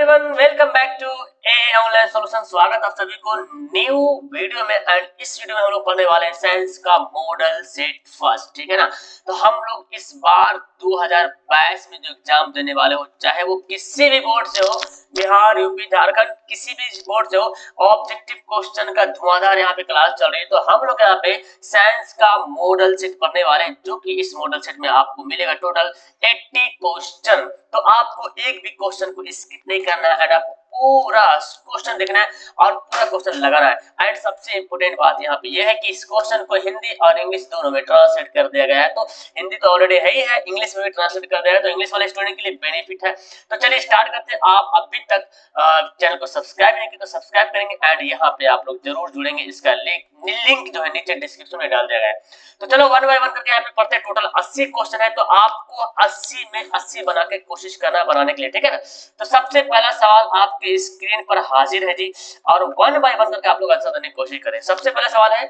Everyone, welcome back to a online solution. स्वागत आप सभी को न्यू वीडियो में। एंड इस वीडियो में हम लोग पढ़ने वाले हैं साइंस का मॉडल सेट फर्स्ट, ठीक है ना। तो हम लोग इस बार 2022 में जो एग्जाम देने वाले हो, चाहे वो किसी भी बोर्ड से हो, बिहार, यूपी, झारखंड, किसी भी बोर्ड से हो, ऑब्जेक्टिव क्वेश्चन का धुआंधार यहाँ पे क्लास चल रही है। तो हम लोग यहाँ पे साइंस का मॉडल सेट पढ़ने वाले हैं, जो कि इस मॉडल सेट में आपको मिलेगा टोटल 80 क्वेश्चन। तो आपको एक भी क्वेश्चन को स्किप नहीं करना है, आपको पूरा क्वेश्चन देखना है और पूरा क्वेश्चन लगाना है। एंड सबसे इंपॉर्टेंट बात यहाँ पे यह है कि इस क्वेश्चन को हिंदी और इंग्लिश दोनों में ट्रांसलेट कर दिया गया है। तो हिंदी तो ऑलरेडी है ही है, इंग्लिश में भी ट्रांसलेट कर दिया है, तो इंग्लिश वाले स्टूडेंट के लिए बेनिफिट है। तो चलिए स्टार्ट करते हैं। आप अभी तक चैनल को सब्सक्राइब नहीं किया तो सब्सक्राइब करेंगे एंड यहाँ पे आप लोग जरूर जुड़ेंगे। इसका लिंक जो है नीचे डिस्क्रिप्शन में डाल दिया गया है। तो चलो वन बाय वन करके यहाँ पे पढ़ते हैं। टोटल 80 क्वेश्चन है, तो आपको 80 में 80 बना के कोशिश करना बनाने के लिए, ठीक है ना। तो सबसे पहला सवाल आपके स्क्रीन पर हाजिर है जी, और वन बाय वन करके आप लोग आंसर देने की कोशिश करें। सबसे पहला सवाल है,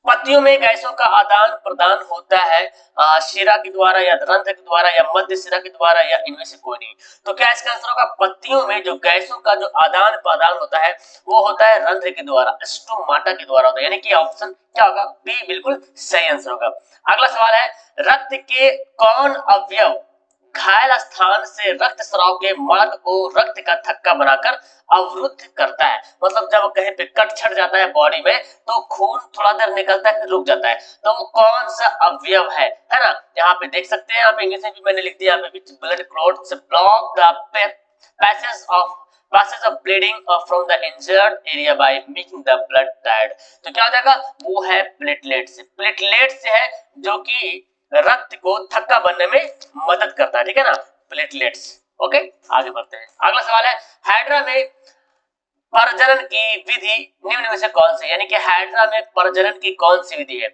पत्तियों में गैसों का आदान प्रदान होता है शिरा के द्वारा या रंध्र के द्वारा या मध्य शिरा के द्वारा या इनमें से कोई नहीं। तो क्या इसका आंसर होगा, पत्तियों में जो गैसों का जो आदान प्रदान होता है वो होता है रंध्र के द्वारा, स्टोमाटा के द्वारा होता है, यानी कि ऑप्शन क्या होगा, बी बिल्कुल सही आंसर होगा। अगला सवाल है, रक्त के कौन अवयव घायल स्थान से रक्त स्राव के मार्ग को रक्त का थक्का बनाकर अवरुद्ध करता है। मतलब जब कहीं पे कट छट जाता है बॉडी में तो खून थोड़ा देर निकलता है फिर रुक जाता है, तो वो कौन सा अवयव है ना। यहाँ पे देख सकते हैं, यहाँ पे इंग्लिश में भी मैंने लिख दिया, यहाँ पे blood clots block the passage of bleeding from the injured area by making the blood tired. तो क्या हो जाएगा, वो है प्लेटलेट्स। प्लेटलेट्स है जो कि रक्त को थक्का बनने में मदद करता है, ठीक है ना, प्लेटलेट्स। ओके, आगे बढ़ते हैं। अगला सवाल है, हाइड्रा में प्रजनन की विधि निम्न में से कौन सी, यानी कि हाइड्रा में प्रजनन की कौन सी विधि है,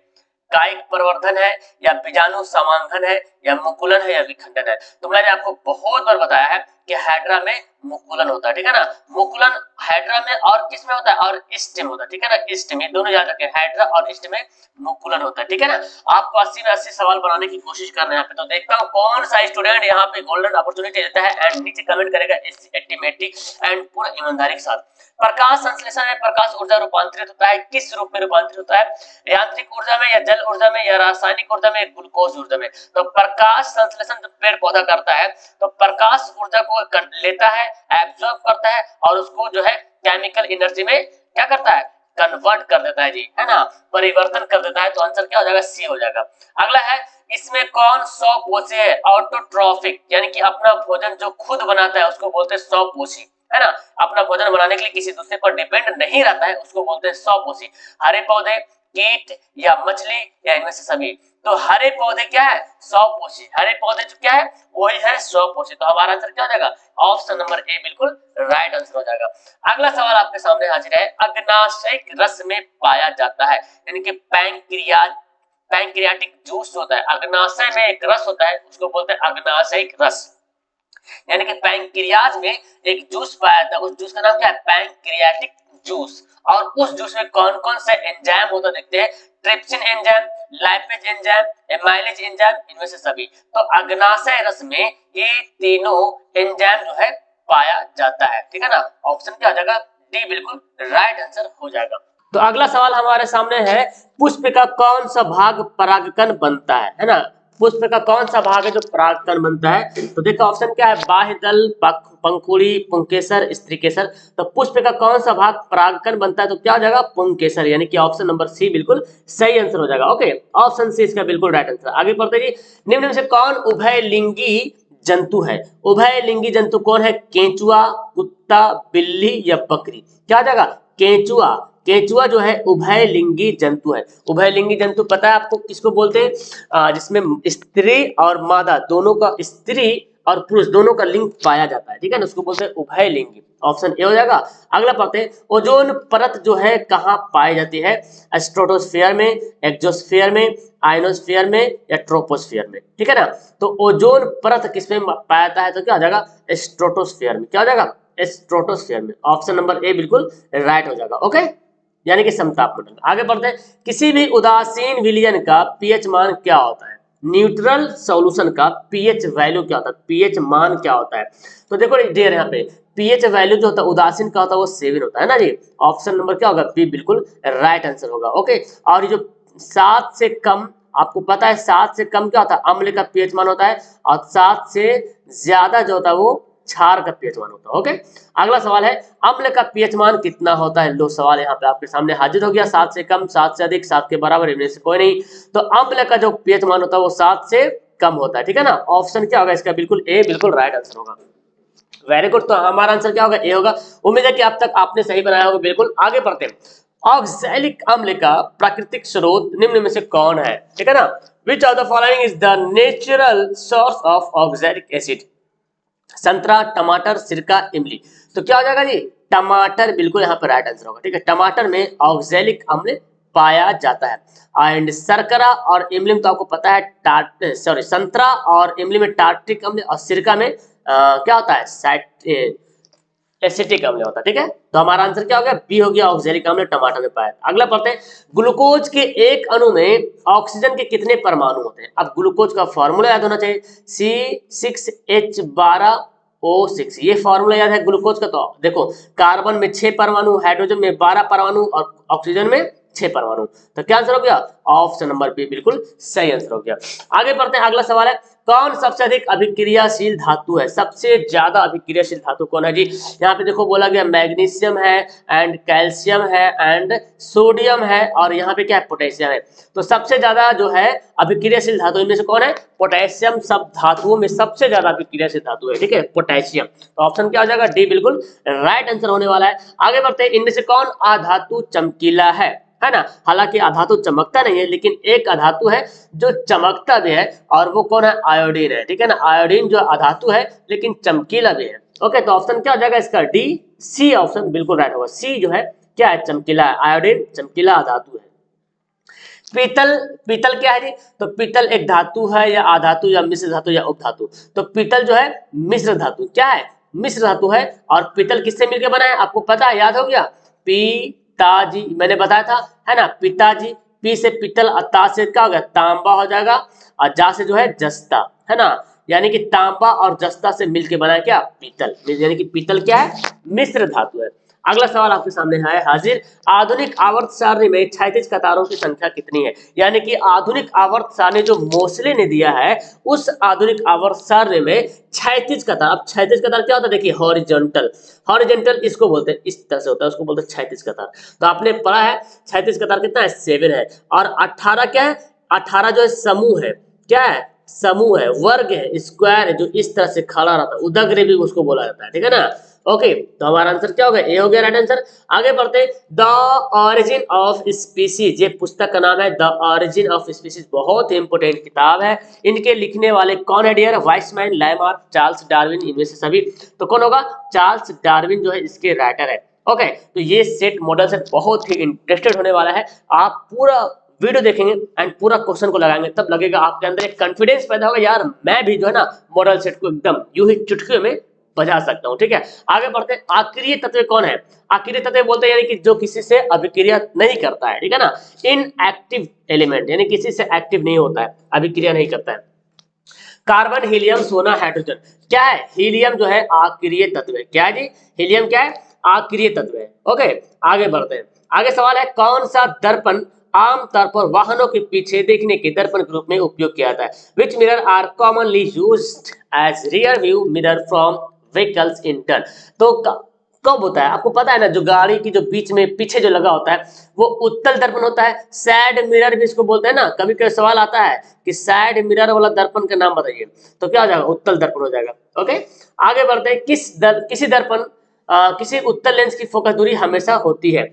कायिक प्रवर्धन है या बीजाणु समांगन है या मुकुलन है या विखंडन है। तो मैंने आपको बहुत बार बताया है कि हाइड्रा में मुकुलन होता है, ठीक है ना। मुकुलन हाइड्रा में और किस में होता है, और ईस्ट में होता है, ठीक है ना। ईस्ट में, दोनों याद रखें, हाइड्रा और ईस्ट में मुकुलन होता है, ठीक है ना। आपको 80 में 80 सवाल बनाने की कोशिश कर रहे हैं यहाँ पे। तो देखता हूँ कौन सा स्टूडेंट यहाँ पे गोल्डन अपॉर्चुनिटी देता है एंड नीचे कमेंट करेगा 80 में 80 एंड पूरा ईमानदारी के साथ। प्रकाश संश्लेषण में प्रकाश ऊर्जा रूपांतरित होता है, किस रूप में रूपांतरित होता है, यांत्रिक ऊर्जा में या जल ऊर्जा में या रासायनिक ऊर्जा में या ग्लूकोज ऊर्जा में। तो प्रकाश संश्लेषण जब पेड़ पौधा करता है तो प्रकाश ऊर्जा को लेता है, एब्जॉर्ब करता है और उसको जो है केमिकल एनर्जी में क्या करता है, कन्वर्ट कर देता है जी, है ना, परिवर्तन कर देता है। तो आंसर क्या हो जाएगा, सी हो जाएगा। अगला है, इसमें कौन स्वपोषी है, ऑटोट्रॉफिक, यानी कि अपना भोजन जो खुद बनाता है उसको बोलते हैं स्वपोषी, है ना। अपना भोजन बनाने के लिए किसी दूसरे पर डिपेंड नहीं रहता है, उसको बोलते हैं स्वपोषी। हरे पौधे, कीट या मछली या इनमें से सभी। तो हरे पौधे क्या है, स्वपोषी। हरे पौधे जो क्या है, वही है स्वपोषी। तो हमारा आंसर क्या हो जाएगा, ऑप्शन नंबर ए बिल्कुल राइट आंसर हो जाएगा। अगला सवाल आपके सामने हाजिर है, अग्नाशयिक रस में पाया जाता है, यानी कि पैंक्रियाटिक जूस होता है। अग्नाशय में एक रस होता है, उसको बोलते हैं अग्नाशयिक रस, यानी कि पैंक्रियाज में एक जूस पाया जाता है, उस जूस का नाम क्या है, पैंक्रियाटिक जूस। और उस जूस में कौन कौन से एंजाइम होता देखते हैं, trypsin enzyme, lipase enzyme, amylase enzyme, इनमें से सभी। तो अग्नाशय रस में ये तीनों एंजाइम जो है पाया जाता है, ठीक है ना। ऑप्शन क्या हो जाएगा, डी बिल्कुल राइट आंसर हो जाएगा। तो अगला सवाल हमारे सामने है, पुष्प का कौन सा भाग परागकण बनता है ना। पुष्प का कौन सा भाग है जो परागकण बनता है, तो देखो ऑप्शन क्या है, बाह्य दल, पंखुड़ी, पुंकेसर, स्त्रीकेसर। तो पुष्प का कौन सा भाग परागकण बनता है, तो क्या हो जाएगा, पुंकेसर, यानी कि ऑप्शन नंबर सी बिल्कुल सही आंसर हो जाएगा। ओके, ऑप्शन सी इसका बिल्कुल राइट आंसर। आगे बढ़ते जी, निम्न में से कौन उभयलिंगी जंतु है। उभयलिंगी जंतु कौन है, केंचुआ, कुत्ता, बिल्ली या बकरी। क्या हो जाएगा, केंचुआ। केंचुआ जो है उभयलिंगी जंतु है। उभयलिंगी जंतु पता है आपको किसको बोलते हैं, जिसमें स्त्री और मादा दोनों का, स्त्री और पुरुष दोनों का लिंग पाया जाता है, ठीक है ना, उसको बोलते हैं उभयलिंगी। ऑप्शन ए हो जाएगा। अगला पढ़ते हैं, ओजोन परत जो है कहाँ पाई जाती है, स्ट्रेटोस्फीयर में, एक्सोस्फीयर में, आयनोस्फीयर में या ट्रोपोस्फीयर में, ठीक है ना। तो ओजोन परत किसमें पाया जाता है, तो क्या हो जाएगा, स्ट्रेटोस्फीयर में। क्या हो जाएगा, स्ट्रेटोस्फीयर में। ऑप्शन नंबर ए बिल्कुल राइट हो जाएगा। ओके, यानी कि समताप मंडल। आगे बढ़ते हैं, किसी भी उदासीन विलयन का पीएच मान क्या होता है। न्यूट्रल सॉल्यूशन का पीएच वैल्यू क्या होता है, पीएच मान क्या होता है। तो देखो डियर यहाँ पे पीएच वैल्यू जो होता है उदासीन का होता है वो 7 होता है ना जी। ऑप्शन नंबर क्या होगा, बी बिल्कुल राइट आंसर होगा। ओके, और ये जो 7 से कम, आपको पता है 7 से कम क्या होता है, अम्ल का पीएच मान होता है, और 7 से ज्यादा जो होता है वो क्षार का पीएच मान होता है। ओके, अगला सवाल है अम्ल का पीएच मान कितना होता है। लो सवाल यहाँ पे आपके सामने हाजिर हो गया, 7 से कम, 7 से अधिक, 7 के बराबर, इनमें से कोई नहीं। तो अम्ल का जो पीएच मान होता है वो 7 से कम होता है, ठीक है ना। ऑप्शन क्या होगा इसका, बिल्कुल ए बिल्कुल राइट आंसर होगा। वेरी गुड, तो हमारा आंसर क्या होगा, ए होगा। उम्मीद है कि अब तक आपने सही बनाया होगा। बिल्कुल, आगे बढ़ते हैं। ऑक्सैलिक अम्ल का प्राकृतिक स्रोत निम्न में से कौन है, ठीक है ना। Which of the following is the natural source of oxalic acid. संतरा, टमाटर, सिरका, इमली। तो क्या हो जाएगा जी, टमाटर बिल्कुल यहाँ पर राइट आंसर होगा, ठीक है। टमाटर में ऑक्सैलिक अम्ल पाया जाता है। एंड शर्करा और इमली में तो आपको पता है संतरा और इमली में टार्ट्रिक अम्ल, और सिरका में क्या होता है, एसिटिक अम्ल होता है, ठीक है। तो हमारा आंसर क्या हो गया, बी हो गया, ऑक्सैलिक अम्ल टमाटर में पाया। अगला पढ़ते हैं, ग्लूकोज के एक अणु में ऑक्सीजन के कितने परमाणु होते हैं। अब ग्लूकोज का फॉर्मूला याद होना चाहिए, C6H12O6, ये फॉर्मूला याद है ग्लूकोज का। तो देखो, कार्बन में 6 परमाणु, हाइड्रोजन में 12 परमाणु, और ऑक्सीजन में 6 परमाणु। तो क्या आंसर हो गया, ऑप्शन नंबर बी बिल्कुल सही आंसर हो गया। आगे बढ़ते हैं, अगला सवाल है, कौन सबसे अधिक अभिक्रियाशील धातु है। सबसे ज्यादा अभिक्रियाशील धातु कौन है जी। यहाँ पे देखो बोला गया मैग्नीशियम है, एंड कैल्शियम है, एंड सोडियम है, और यहाँ पे क्या है, पोटेशियम है। तो सबसे ज्यादा जो है अभिक्रियाशील धातु इनमें से कौन है, पोटेशियम। सब धातुओं में सबसे ज्यादा अभिक्रियाशील धातु है, ठीक है, पोटेशियम। तो ऑप्शन क्या हो जाएगा, डी बिल्कुल राइट आंसर होने वाला है। आगे बढ़ते हैं, इनमें से कौन अधातु चमकीला है ना। हालांकि अधातु चमकता नहीं है, लेकिन एक अधातु है जो चमकता भी है, और वो कौन है, आयोडीन है, ठीक है ना। आयोडीन जो अधातु है लेकिन चमकीला भी है। ओके, तो ऑप्शन क्या हो जाएगा इसका, डी, सी ऑप्शन बिल्कुल राइट होगा। सी जो है क्या है, चमकीला है, आयोडीन चमकीला अधातु है। पीतल, पीतल क्या है जी, तो पीतल एक धातु है या अधातु या मिश्र धातु या उपधातु। तो पीतल जो है मिश्र धातु, क्या है, मिश्र धातु है। और पीतल किससे मिलकर बना है, आपको पता है, याद हो गया, पिताजी, मैंने बताया था, है ना, पिताजी। पी से पीतल, और ता से क्या हो गया, तांबा हो जाएगा, और जा से जो है जस्ता, है ना। यानी कि तांबा और जस्ता से मिलकर बना है क्या, पीतल। यानी कि पीतल क्या है, मिश्र धातु है। अगला सवाल आपके सामने है हाजिर, आधुनिक आवर्त सारणी में क्षैतिज कतारों की संख्या कितनी है। यानी कि आधुनिक आवर्त सारणी जो मोस्ले ने दिया है, उस आधुनिक आवर्त सारणी में क्षैतिज कतार। अब क्षैतिज कतार क्या होता है, देखिए हॉरिजॉन्टल, हॉरिजॉन्टल इसको बोलते हैं, इस तरह से होता है, उसको बोलते हैं क्षैतिज कतार। तो आपने पढ़ा है क्षैतिज कतार कितना है, 7 है। और 18 क्या है, 18 जो है समूह है, क्या है, समूह है, वर्ग है, स्क्वायर है, जो इस तरह से खड़ा रहता है, उदग्र भी उसको बोला जाता है, ठीक है ना। ओके, तो हमारा आंसर क्या हो गया, ए हो गया राइट आंसर। आगे बढ़ते हैं, द ऑरिजिन ऑफ स्पीसीज, ये पुस्तक का नाम है द ऑरिजिन ऑफ स्पीसीज, बहुत ही इंपोर्टेंट किताब है। इनके लिखने वाले कौन है डियर, वाइसमैन, लाइमार्क, चार्ल्स डार्विन, इनमें से सभी। तो कौन होगा, चार्ल्स डार्विन जो है इसके राइटर है। ओके, तो ये सेट मॉडल सेट बहुत ही इंटरेस्टेड होने वाला है। आप पूरा वीडियो देखेंगे एंड पूरा क्वेश्चन को लगाएंगे, तब लगेगा आपके अंदर एक कॉन्फिडेंस पैदा होगा, यार मैं भी जो है ना मॉडल सेट को एकदम यूं ही चुटकियों में बजा सकता हूं, ठीक है। आगे बढ़ते हैं, आक्रिय तत्व कौन है। आक्रिय तत्व बोलते हैं यानी कि जो किसी से अभिक्रिया नहीं करता है, ठीक है ना। इनएक्टिव एलिमेंट यानी किसी से एक्टिव नहीं होता है, अभिक्रिया नहीं करता है। कार्बन, हीलियम, सोना, हाइड्रोजन, क्या है, हीलियम जो है आक्रिय तत्व है। क्या है जी, हीलियम क्या है, आक्रिय तत्व है। ओके, आगे बढ़ते हैं। आगे सवाल है, कौन सा दर्पण आमतौर पर वाहनों के पीछे देखने के दर्पण के रूप में उपयोग किया जाता है। Which mirror are commonly used as rear view mirror from vehicles in turn. तो कब होता है, आपको पता है ना, जो गाड़ी की जो बीच में पीछे जो लगा होता है वो उत्तल दर्पण होता है, साइड मिरर भी इसको बोलते हैं ना। कभी कभी सवाल आता है कि साइड मिरर वाला दर्पण का नाम बताइए, तो क्या हो जाएगा, उत्तल दर्पण हो जाएगा। ओके, आगे बढ़ते हैं, किसी दर्पण किसी उत्तल लेंस की फोकस दूरी हमेशा होती है।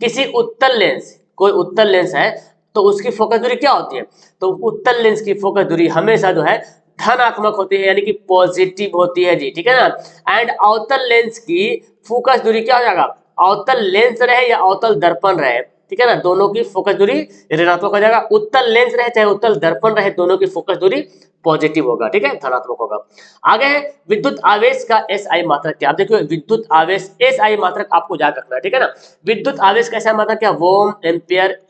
किसी उत्तल लेंस, कोई उत्तल लेंस है तो उसकी फोकस दूरी क्या होती है, तो उत्तल लेंस की फोकस दूरी हमेशा जो है धनात्मक होती है, यानी कि पॉजिटिव होती है जी, ठीक है ना। एंड अवतल लेंस की फोकस दूरी क्या हो जाएगा, अवतल लेंस रहे या अवतल दर्पण रहे, ठीक है ना, दोनों की फोकस दूरी ऋणात्मक हो जाएगा। उत्तल लेंस रहे चाहे उत्तल दर्पण रहे, दोनों की फोकस दूरी पॉजिटिव होगा, ठीक है, धनात्मक होगा। आगे है विद्युत आवेश का एसआई मात्रक क्या। आप देखिए विद्युत आवेश एसआई मात्रक आपको याद रखना है, ठीक है ना। विद्युत आवेश का एसआई मात्रक क्या, वोल्ट, एम्पियर,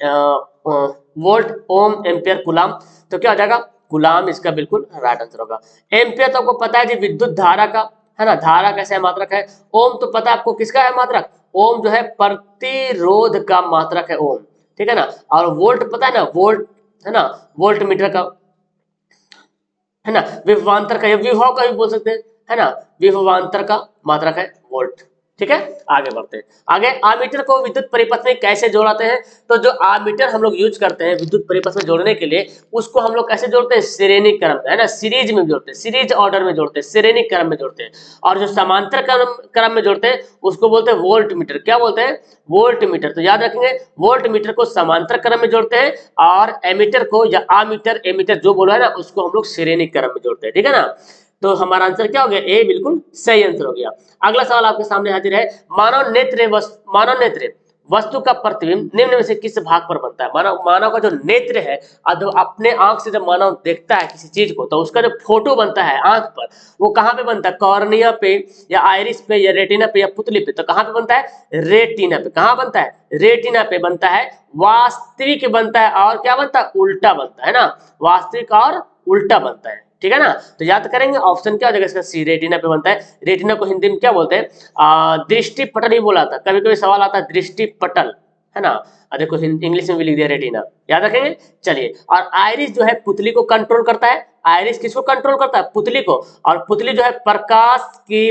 वोल्ट, ओम, एम्पियर, कूलम। तो क्या हो जाएगा, कूलाम इसका बिल्कुल राइट आंसर होगा। एम्पियर तो आपको पता है जी विद्युत धारा का, है ना, धारा कैसे मात्रक है। ओम तो पता है आपको किसका है मात्रक, ओम जो है प्रतिरोध का मात्रक है ओम, ठीक है ना। और वोल्ट पता है ना, वोल्ट है ना, वोल्ट मीटर का, है ना, विभवांतर का या विभव का भी बोल सकते हैं, है ना, विभवांतर का मात्रक है वोल्ट। ठीक है, आगे बढ़ते हैं। आगे आमीटर को विद्युत परिपथ में कैसे जोड़ाते हैं, तो जो आमीटर हम लोग यूज करते हैं विद्युत परिपथ में जोड़ने के लिए, उसको हम लोग कैसे जोड़ते हैं, श्रेणी क्रम में, है ना, सीरीज में जोड़ते हैं, सीरीज ऑर्डर में जोड़ते हैं, श्रेणी क्रम में जोड़ते हैं। और जो समांतर क्रम में जोड़ते हैं उसको बोलते हैं वोल्ट मीटर। क्या बोलते हैं, वोल्ट मीटर। तो याद रखेंगे वोल्ट मीटर को समांतर क्रम में जोड़ते हैं और एमीटर को या आमीटर एमीटर जो बोला है ना उसको हम लोग श्रेणी क्रम में जोड़ते हैं, ठीक है ना। तो हमारा आंसर क्या हो गया, ए बिल्कुल सही आंसर हो गया। अगला सवाल आपके सामने हाजिर है, मानव नेत्र वस्तु का प्रतिबिंब निम्न में से किस भाग पर बनता है। मानव का जो नेत्र है, अपने आंख से जब मानव देखता है किसी चीज को तो उसका जो फोटो बनता है आंख पर, वो कहाँ पे बनता है, कॉर्निया पे या आइरिस पे या रेटिना पे या पुतली पे। तो कहाँ पे बनता है, रेटिना पे। कहाँ बनता है, रेटिना पे बनता है। वास्तविक बनता है और क्या बनता है, उल्टा बनता है ना, वास्तविक और उल्टा बनता है, ठीक है ना। तो याद करेंगे ऑप्शन क्या हो जाएगा इसका, सी, रेटिना पे बनता है। रेटिना को हिंदी में क्या बोलते हैं, दृष्टि पटल ही बोला था, कभी कभी सवाल आता है दृष्टि पटल, है ना। देखो इंग्लिश में भी लिख दिया रेटिना, याद रखेंगे। चलिए, और आइरिस जो है पुतली को कंट्रोल करता है। आइरिस किसको कंट्रोल करता है, पुतली को। और पुतली जो है प्रकाश के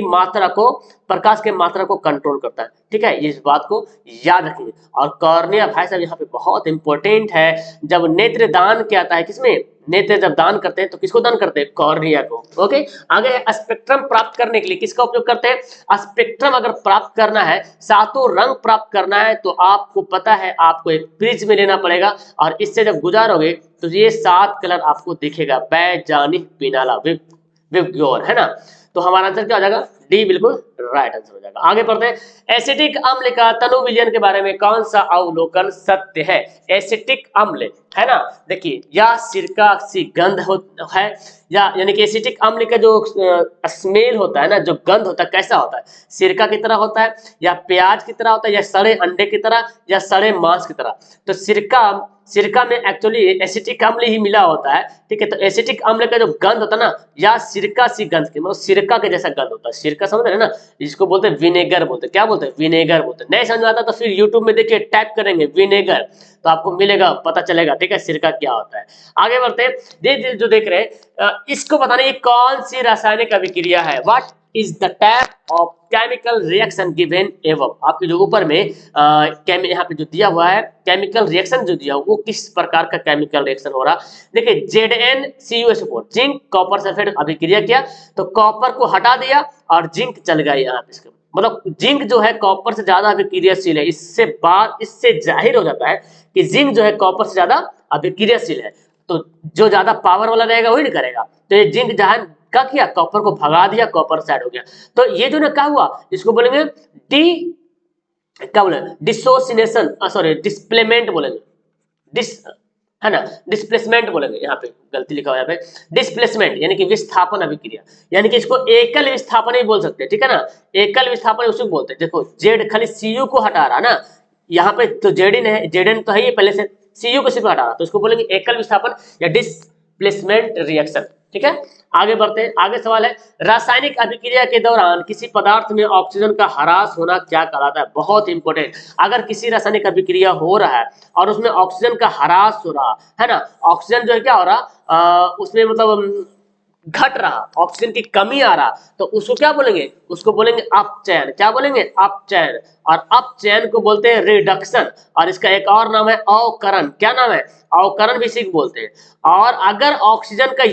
मात्रा को कंट्रोल करता है, ठीक है, इस बात को याद रखिए। और कॉर्निया भाई साहब यहाँ पे बहुत इंपॉर्टेंट है, जब नेत्र दान क्या आता है, किसमें, नेत्र जब दान करते हैं तो किसको दान करते हैं, कॉर्निया को। ओके, आगे स्पेक्ट्रम प्राप्त करने के लिए किसका उपयोग करते हैं, स्पेक्ट्रम अगर प्राप्त करना है, सातों रंग प्राप्त करना है तो आपको पता है आपको एक प्रिज्म लेना पड़ेगा और इससे जब गुजारोगे तो ये 7 कलर आपको दिखेगा, बैजानिक पिनाला विबग्योर, है ना। तो हमारा आंसर क्या हो जाएगा, डी बिल्कुल राइट आंसर हो जाएगा। आगे पढ़ते हैं, एसिटिक अम्ल का तनु विलयन के बारे में कौन सा अवलोकन सत्य है। एसिटिक अम्ल, है ना, देखिए या सिरका सी गंध है, या यानी कि एसिटिक अम्ल का जो स्मेल होता है ना, जो गंध होता है कैसा होता है, सिरका की तरह होता है या प्याज की तरह होता है या सड़े अंडे की तरह या सड़े मांस की तरह। तो सिरका में एक्चुअली एसिटिक अम्ल ही मिला होता है, ठीक है। तो एसिटिक अम्ल का जो गंध होता है ना, या सिरका सी गंध की, मतलब सिरका के जैसा गंध होता है। सिरका समझ रहे हैं ना, जिसको बोलते हैं विनेगर बोलते हैं। क्या बोलते हैं, विनेगर बोलते हैं। नहीं समझ में आता तो फिर यूट्यूब में देखिए टाइप करेंगे विनेगर तो आपको मिलेगा, पता चलेगा, ठीक है, सिरका क्या होता है। आगे बढ़ते हैं, जो देख रहे हैं इसको बताने ये कौन सी रासायनिक अभिक्रिया है। What is the type of chemical reaction given एवं। आपके जो ऊपर में यहाँ पे जो दिया हुआ है केमिकल रिएक्शन जो दिया हुआ वो किस प्रकार का केमिकल रिएक्शन हो रहा। देखिए ZnCuSO4 जिंक कॉपर सल्फेट अभिक्रिया किया तो कॉपर को हटा दिया और जिंक चल गया यहाँ पे। मतलब जिंक जो है कॉपर से ज्यादा अभिक्रियाशील है, इससे जाहिर हो जाता है कि जिंक जो है कॉपर से ज्यादा अभिक्रियाशील है। तो जो ज्यादा पावर वाला रहेगा वही नहीं करेगा। तो ये जिंक जहां क्या किया, कॉपर को भगा दिया, कॉपर साइड हो गया। तो ये जो ना क्या हुआ, इसको बोलेंगे क्या बोले, डिसोसिनेशन, सॉरी डिस्प्लेसमेंट बोलेंगे, है ना, डिस्प्लेसमेंट बोलेंगे। यहाँ पे गलती लिखा हुआ है, यहाँ पे डिस्प्लेसमेंट यानी कि विस्थापन अभिक्रिया, यानी कि इसको एकल विस्थापन ही बोल सकते हैं, ठीक है ना। एकल विस्थापन उसको बोलते हैं। देखो जेड खाली सीयू को हटा रहा ना यहाँ पे, तो जेडन तो है ये पहले से, सीयू को सिर्फ हटा रहा, तो उसको बोलेंगे एकल विस्थापन या डिस्प्लेसमेंट रिएक्शन, ठीक है। आगे बढ़ते हैं, आगे सवाल है, रासायनिक अभिक्रिया के दौरान किसी पदार्थ में ऑक्सीजन का ह्रास होना क्या कहलाता है। बहुत इंपॉर्टेंट, अगर किसी रासायनिक अभिक्रिया हो रहा है और उसमें ऑक्सीजन का ह्रास हो रहा है ना, ऑक्सीजन जो है क्या हो रहा उसमें मतलब घट रहा, ऑक्सीजन की कमी आ रहा, तो उसको क्या बोलेंगे, उसको बोलेंगे अपचयन। क्या बोलेंगे, अपचयन। और अपचयन को बोलते हैं रिडक्शन, और इसका एक और नाम है अवकरण। क्या नाम है, अवकरण भी इसी को बोलते हैं। और अगर ऑक्सीजन का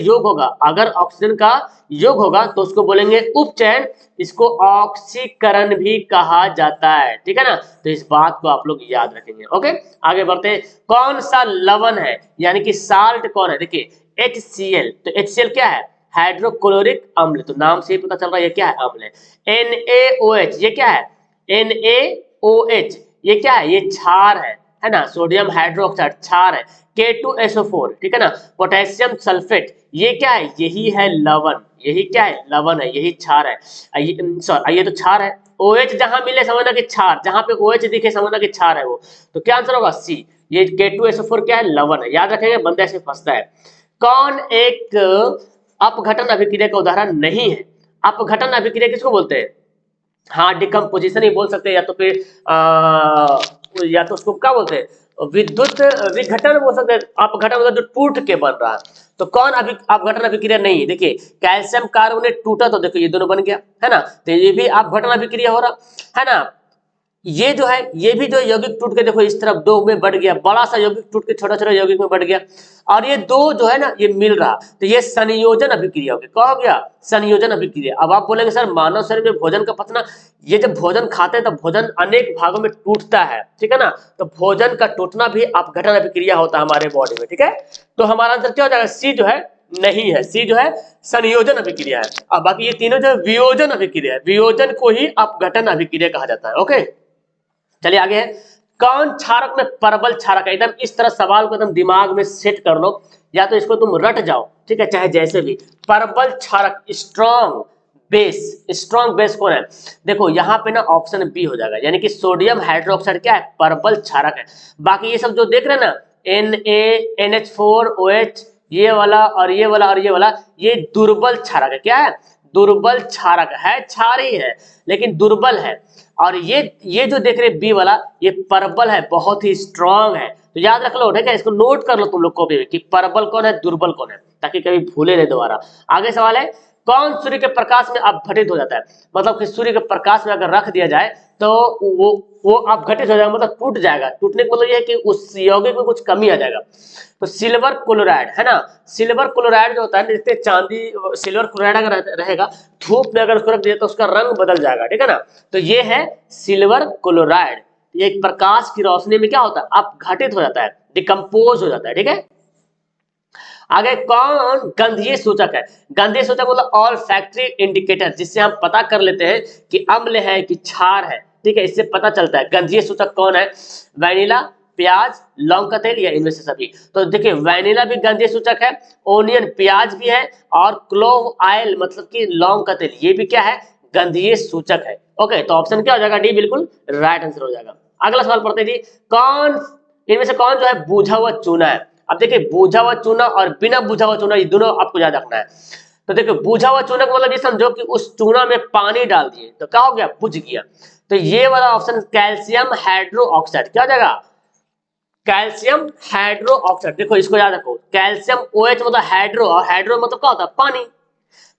योग होगा, तो उसको बोलेंगे उपचयन, इसको ऑक्सीकरण भी कहा जाता है, ठीक है ना। तो इस बात को आप लोग याद रखेंगे। ओके, आगे बढ़ते हैं, कौन सा लवण है यानी कि साल्ट कौन है। देखिए HCl, तो HCl क्या है, हाइड्रोक्लोरिक अम्ल, तो नाम से ही पता चल रहा है ये क्या है, अम्ल है। NaOH, ये क्या है, NaOH, ये क्या है, ये क्षार है ना, सोडियम हाइड्रोक्साइड क्षार है। K2SO4, ठीक है ना, पोटेशियम सल्फेट, ये क्या है, यही है लवण, यही क्या है, लवण है, यही क्षार है। ये तो क्षार है। OH जहां मिले समझना कि क्षार, जहां पे OH दिखे समझना कि क्षार है वो। तो क्या आंसर होगा सी, ये K2SO4 क्या है, लवण है। याद रखेंगे, बंदा ऐसे फंसता है। कौन एक अपघटन अभिक्रिया का उदाहरण नहीं है? अपघटन अभिक्रिया किसको बोलते हैं? हाँ, डिकम्पोजिशन ही बोल सकते हैं, या तो फिर या तो उसको क्या बोलते हैं, विद्युत विघटन बोल सकते हैं। अपघटन मतलब जो टूट के बन रहा है। तो कौन अपघटन अभिक्रिया नहीं है? देखिए कैल्शियम कार्बोनेट टूटा तो देखो ये दोनों बन गया, है ना, तो ये भी अपघटन अभिक्रिया हो रहा है ना। ये जो है, ये भी जो यौगिक टूट के देखो इस तरफ दो में बढ़ गया, बड़ा सा यौगिक टूट के छोटा छोटा यौगिक में बढ़ गया, और ये दो जो है ना ये मिल रहा, तो ये संयोजन अभिक्रिया हो गया। क्या हो गया? संयोजन अभिक्रिया। अब आप बोलेंगे सर मानव शरीर में भोजन का पचना, ये जब भोजन खाते हैं तो भोजन अनेक भागों में टूटता है, ठीक है ना, तो भोजन का टूटना भी अपघटन अभिक्रिया होता है हमारे बॉडी में, ठीक है। तो हमारा आंसर क्या हो जाएगा? सी जो है नहीं है, सी जो है संयोजन अभिक्रिया है। अब बाकी ये तीनों जो है वियोजन अभिक्रिया है, वियोजन को ही अपघटन अभिक्रिया कहा जाता है। ओके, चलिए आगे है, कौन क्षारक में परबल क्षारक है? एकदम इस तरह सवाल को एकदम दिमाग में सेट कर लो, या तो इसको तुम रट जाओ, ठीक है, चाहे जैसे भी। परबल क्षारक स्ट्रॉन्ग बेस, स्ट्रॉन्ग बेस कौन है? देखो यहाँ पे ना ऑप्शन बी हो जाएगा, यानी कि सोडियम हाइड्रोक्साइड क्या है? परबल क्षारक है। बाकी ये सब जो देख रहे हैं ना, NaNH4OH, ये वाला और ये वाला और ये वाला, ये दुर्बल क्षारक है। क्या है? दुर्बल क्षारक है, क्षारी है लेकिन दुर्बल है। और ये जो देख रहे बी वाला, ये परबल है, बहुत ही स्ट्रांग है। तो याद रख लो, ठीक है, इसको नोट कर लो तुम लोग कॉपी में कि परबल कौन है, दुर्बल कौन है, ताकि कभी भूले नहीं दोबारा। आगे सवाल है, कौन सूर्य के प्रकाश में अपघटित हो जाता है? मतलब कि सूर्य के प्रकाश में अगर रख दिया जाए तो वो अपघटित हो जाएगा, मतलब टूट जाएगा। टूटने का मतलब ये है कि उस यौगिक में कुछ कमी आ जाएगा। तो सिल्वर क्लोराइड है ना, सिल्वर क्लोराइड जो होता है, जैसे चांदी, सिल्वर क्लोराइड अगर रहेगा धूप में अगर उसको रख दिया तो उसका रंग बदल जाएगा, ठीक है ना। तो ये है सिल्वर क्लोराइड, ये प्रकाश की रोशनी में क्या होता है? अपघटित हो जाता है, डिकम्पोज हो जाता है, ठीक है। आगे कौन गंधीय सूचक है? गंधीय सूचक मतलब ऑल फैक्ट्री इंडिकेटर, जिससे हम पता कर लेते हैं कि अम्ल है कि क्षार है, ठीक है, इससे पता चलता है। गंधीय सूचक कौन है? वैनिला, प्याज, लौंग का तेल, या इनमें से सभी। तो देखिए वैनिला भी गंधीय सूचक है, ओनियन प्याज भी है, और क्लोव ऑयल मतलब कि लौंग का तेल, ये भी क्या है? गंधीय सूचक है। ओके, तो ऑप्शन क्या हो जाएगा? डी बिल्कुल राइट आंसर हो जाएगा। अगला सवाल पढ़ते हैं जी, कौन इनमें से कौन जो है बूझा हुआ चूना है? अब देखिए बूझा हुआ चूना और बिना बूझा हुआ चूना, ये दोनों आपको याद रखना है। तो देखिए बूझा हुआ चूना का मतलब ये समझो कि उस चूना में पानी डाल दिए तो क्या हो गया? बुझ गया। तो ये वाला ऑप्शन कैल्शियम हाइड्रो ऑक्साइड, क्या हो जाएगा? Calcium hydro oxide. देखो इसको याद रखो, कैल्शियम OH मतलब हाइड्रो, और हाइड्रो मतलब क्या होता है? पानी।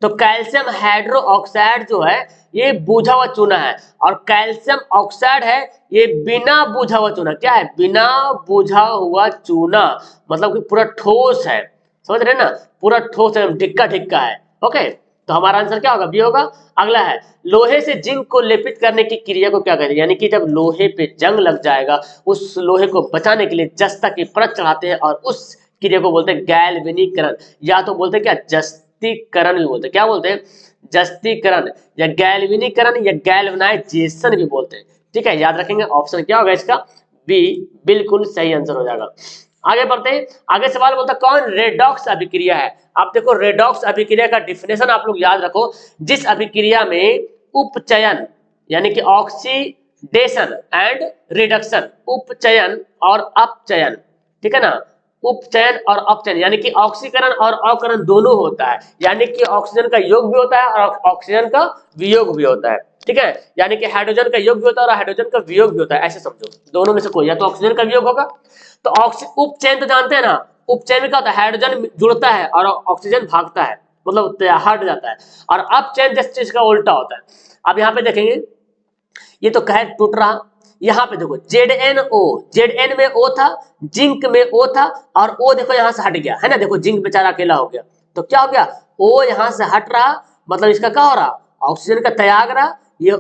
तो कैल्शियम हाइड्रो ऑक्साइड जो है ये बूझा हुआ चूना है, और कैल्शियम ऑक्साइड है ये बिना बूझा हुआ चूना। क्या है? बिना बूझा हुआ चूना, मतलब कि पूरा ठोस है, समझ रहे ना, पूरा ठोस है, ढिक्का ढिक्का है। ओके, तो हमारा आंसर क्या होगा? बी होगा। अगला है, लोहे से जिंक को लेपित करने की क्रिया को क्या कहते हैं? यानी कि जब लोहे पे जंग लग जाएगा, उस लोहे को बचाने के लिए जस्ता की परत चढ़ाते हैं, और उस क्रिया को बोलते हैं गैल्वेनीकरण, या तो बोलते हैं क्या? जस्तीकरण भी बोलते हैं। क्या बोलते हैं? जस्तीकरण, या गैल्वेनीकरण, या गैल्वनाइजेशन भी बोलते हैं, ठीक है, याद रखेंगे। ऑप्शन क्या होगा इसका? बी बिल्कुल सही आंसर हो जाएगा। आगे बढ़ते हैं, आगे सवाल बोलता है कौन रेडॉक्स अभिक्रिया है? आप देखो रेडॉक्स अभिक्रिया का डिफिनेशन आप लोग याद रखो, जिस अभिक्रिया में उपचयन यानी कि ऑक्सीडेशन एंड रिडक्शन, उपचयन और अपचयन, ठीक है ना, उपचयन और अपचयन, यानी कि ऑक्सीकरण और अवकरण दोनों होता है, यानी कि ऑक्सीजन का योग भी होता है और ऑक्सीजन का वियोग भी होता है, ठीक है, यानी कि हाइड्रोजन का योग भी होता है और हाइड्रोजन का वियोग भी होता है। ऐसे समझो, दोनों में से कोई, या तो ऑक्सीजन का वियोग होगा। तो उपचयन तो जानते हैं ना, उपचयन में क्या होता है? हाइड्रोजन जुड़ता है और ऑक्सीजन भागता है, मतलब हट जाता है। और अपचयन जिस चीज का उल्टा होता है। अब यहाँ पे देखेंगे, ये तो कहे टूट रहा, यहाँ पे देखो ZnO, Zn में O था, जिंक में O था, और O देखो यहाँ से हट गया, है ना, देखो जिंक बेचारा अकेला हो गया, तो क्या हो गया? O यहाँ से हट रहा, मतलब इसका क्या हो रहा? ऑक्सीजन का त्याग रहा, ये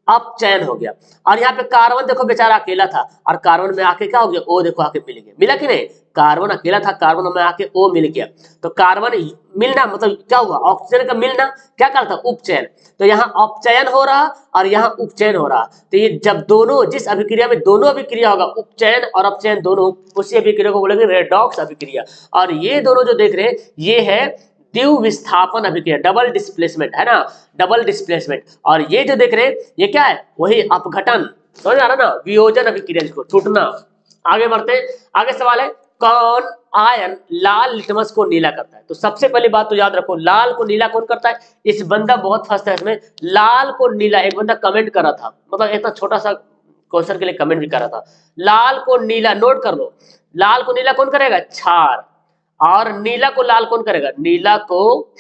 अपचयन हो गया। और यहाँ पे कार्बन देखो बेचारा अकेला था, और कार्बन में आके क्या हो गया? O देखो आके मिल गया, मिला कि नहीं? कार्बन अकेला था, कार्बन में आके O मिल गया। तो कार्बन मिलना मतलब क्या हुआ? ऑक्सीजन का मिलना क्या करता? उपचयन। तो यहाँ अपचयन हो रहा और यहाँ उपचयन हो रहा, तो ये जब दोनों, जिस अभिक्रिया में दोनों अभिक्रिया होगा, उपचयन और अपचयन दोनों, उसी अभिक्रिया को बोलेंगे रेडॉक्स अभिक्रिया। और ये दोनों जो देख रहे हैं, ये है द्विविस्थापन अभिक्रिया, डबल डिस्प्लेसमेंट, है ना, डबल डिस्प्लेसमेंट। और ये जो देख रहे हैं, ये क्या है? वही अपघटन, समझ आ रहा ना, वियोजन अभिक्रिया, जिसको छूटना। आगे बढ़ते हैं, आगे सवाल है, कौन आयन लाल लिटमस को नीला करता है? तो सबसे पहली बात तो याद रखो, लाल को नीला कौन करता है? इस बंदा बहुत फंसता है इसमें। लाल को नीला, एक बंदा कमेंट कर रहा था, मतलब इतना छोटा सा क्वेश्चन के लिए कमेंट भी कर रहा था। लाल को नीला, नोट कर लो, लाल को नीला कौन करेगा? क्षार। और नीला को लाल कौन करेगा? नीला को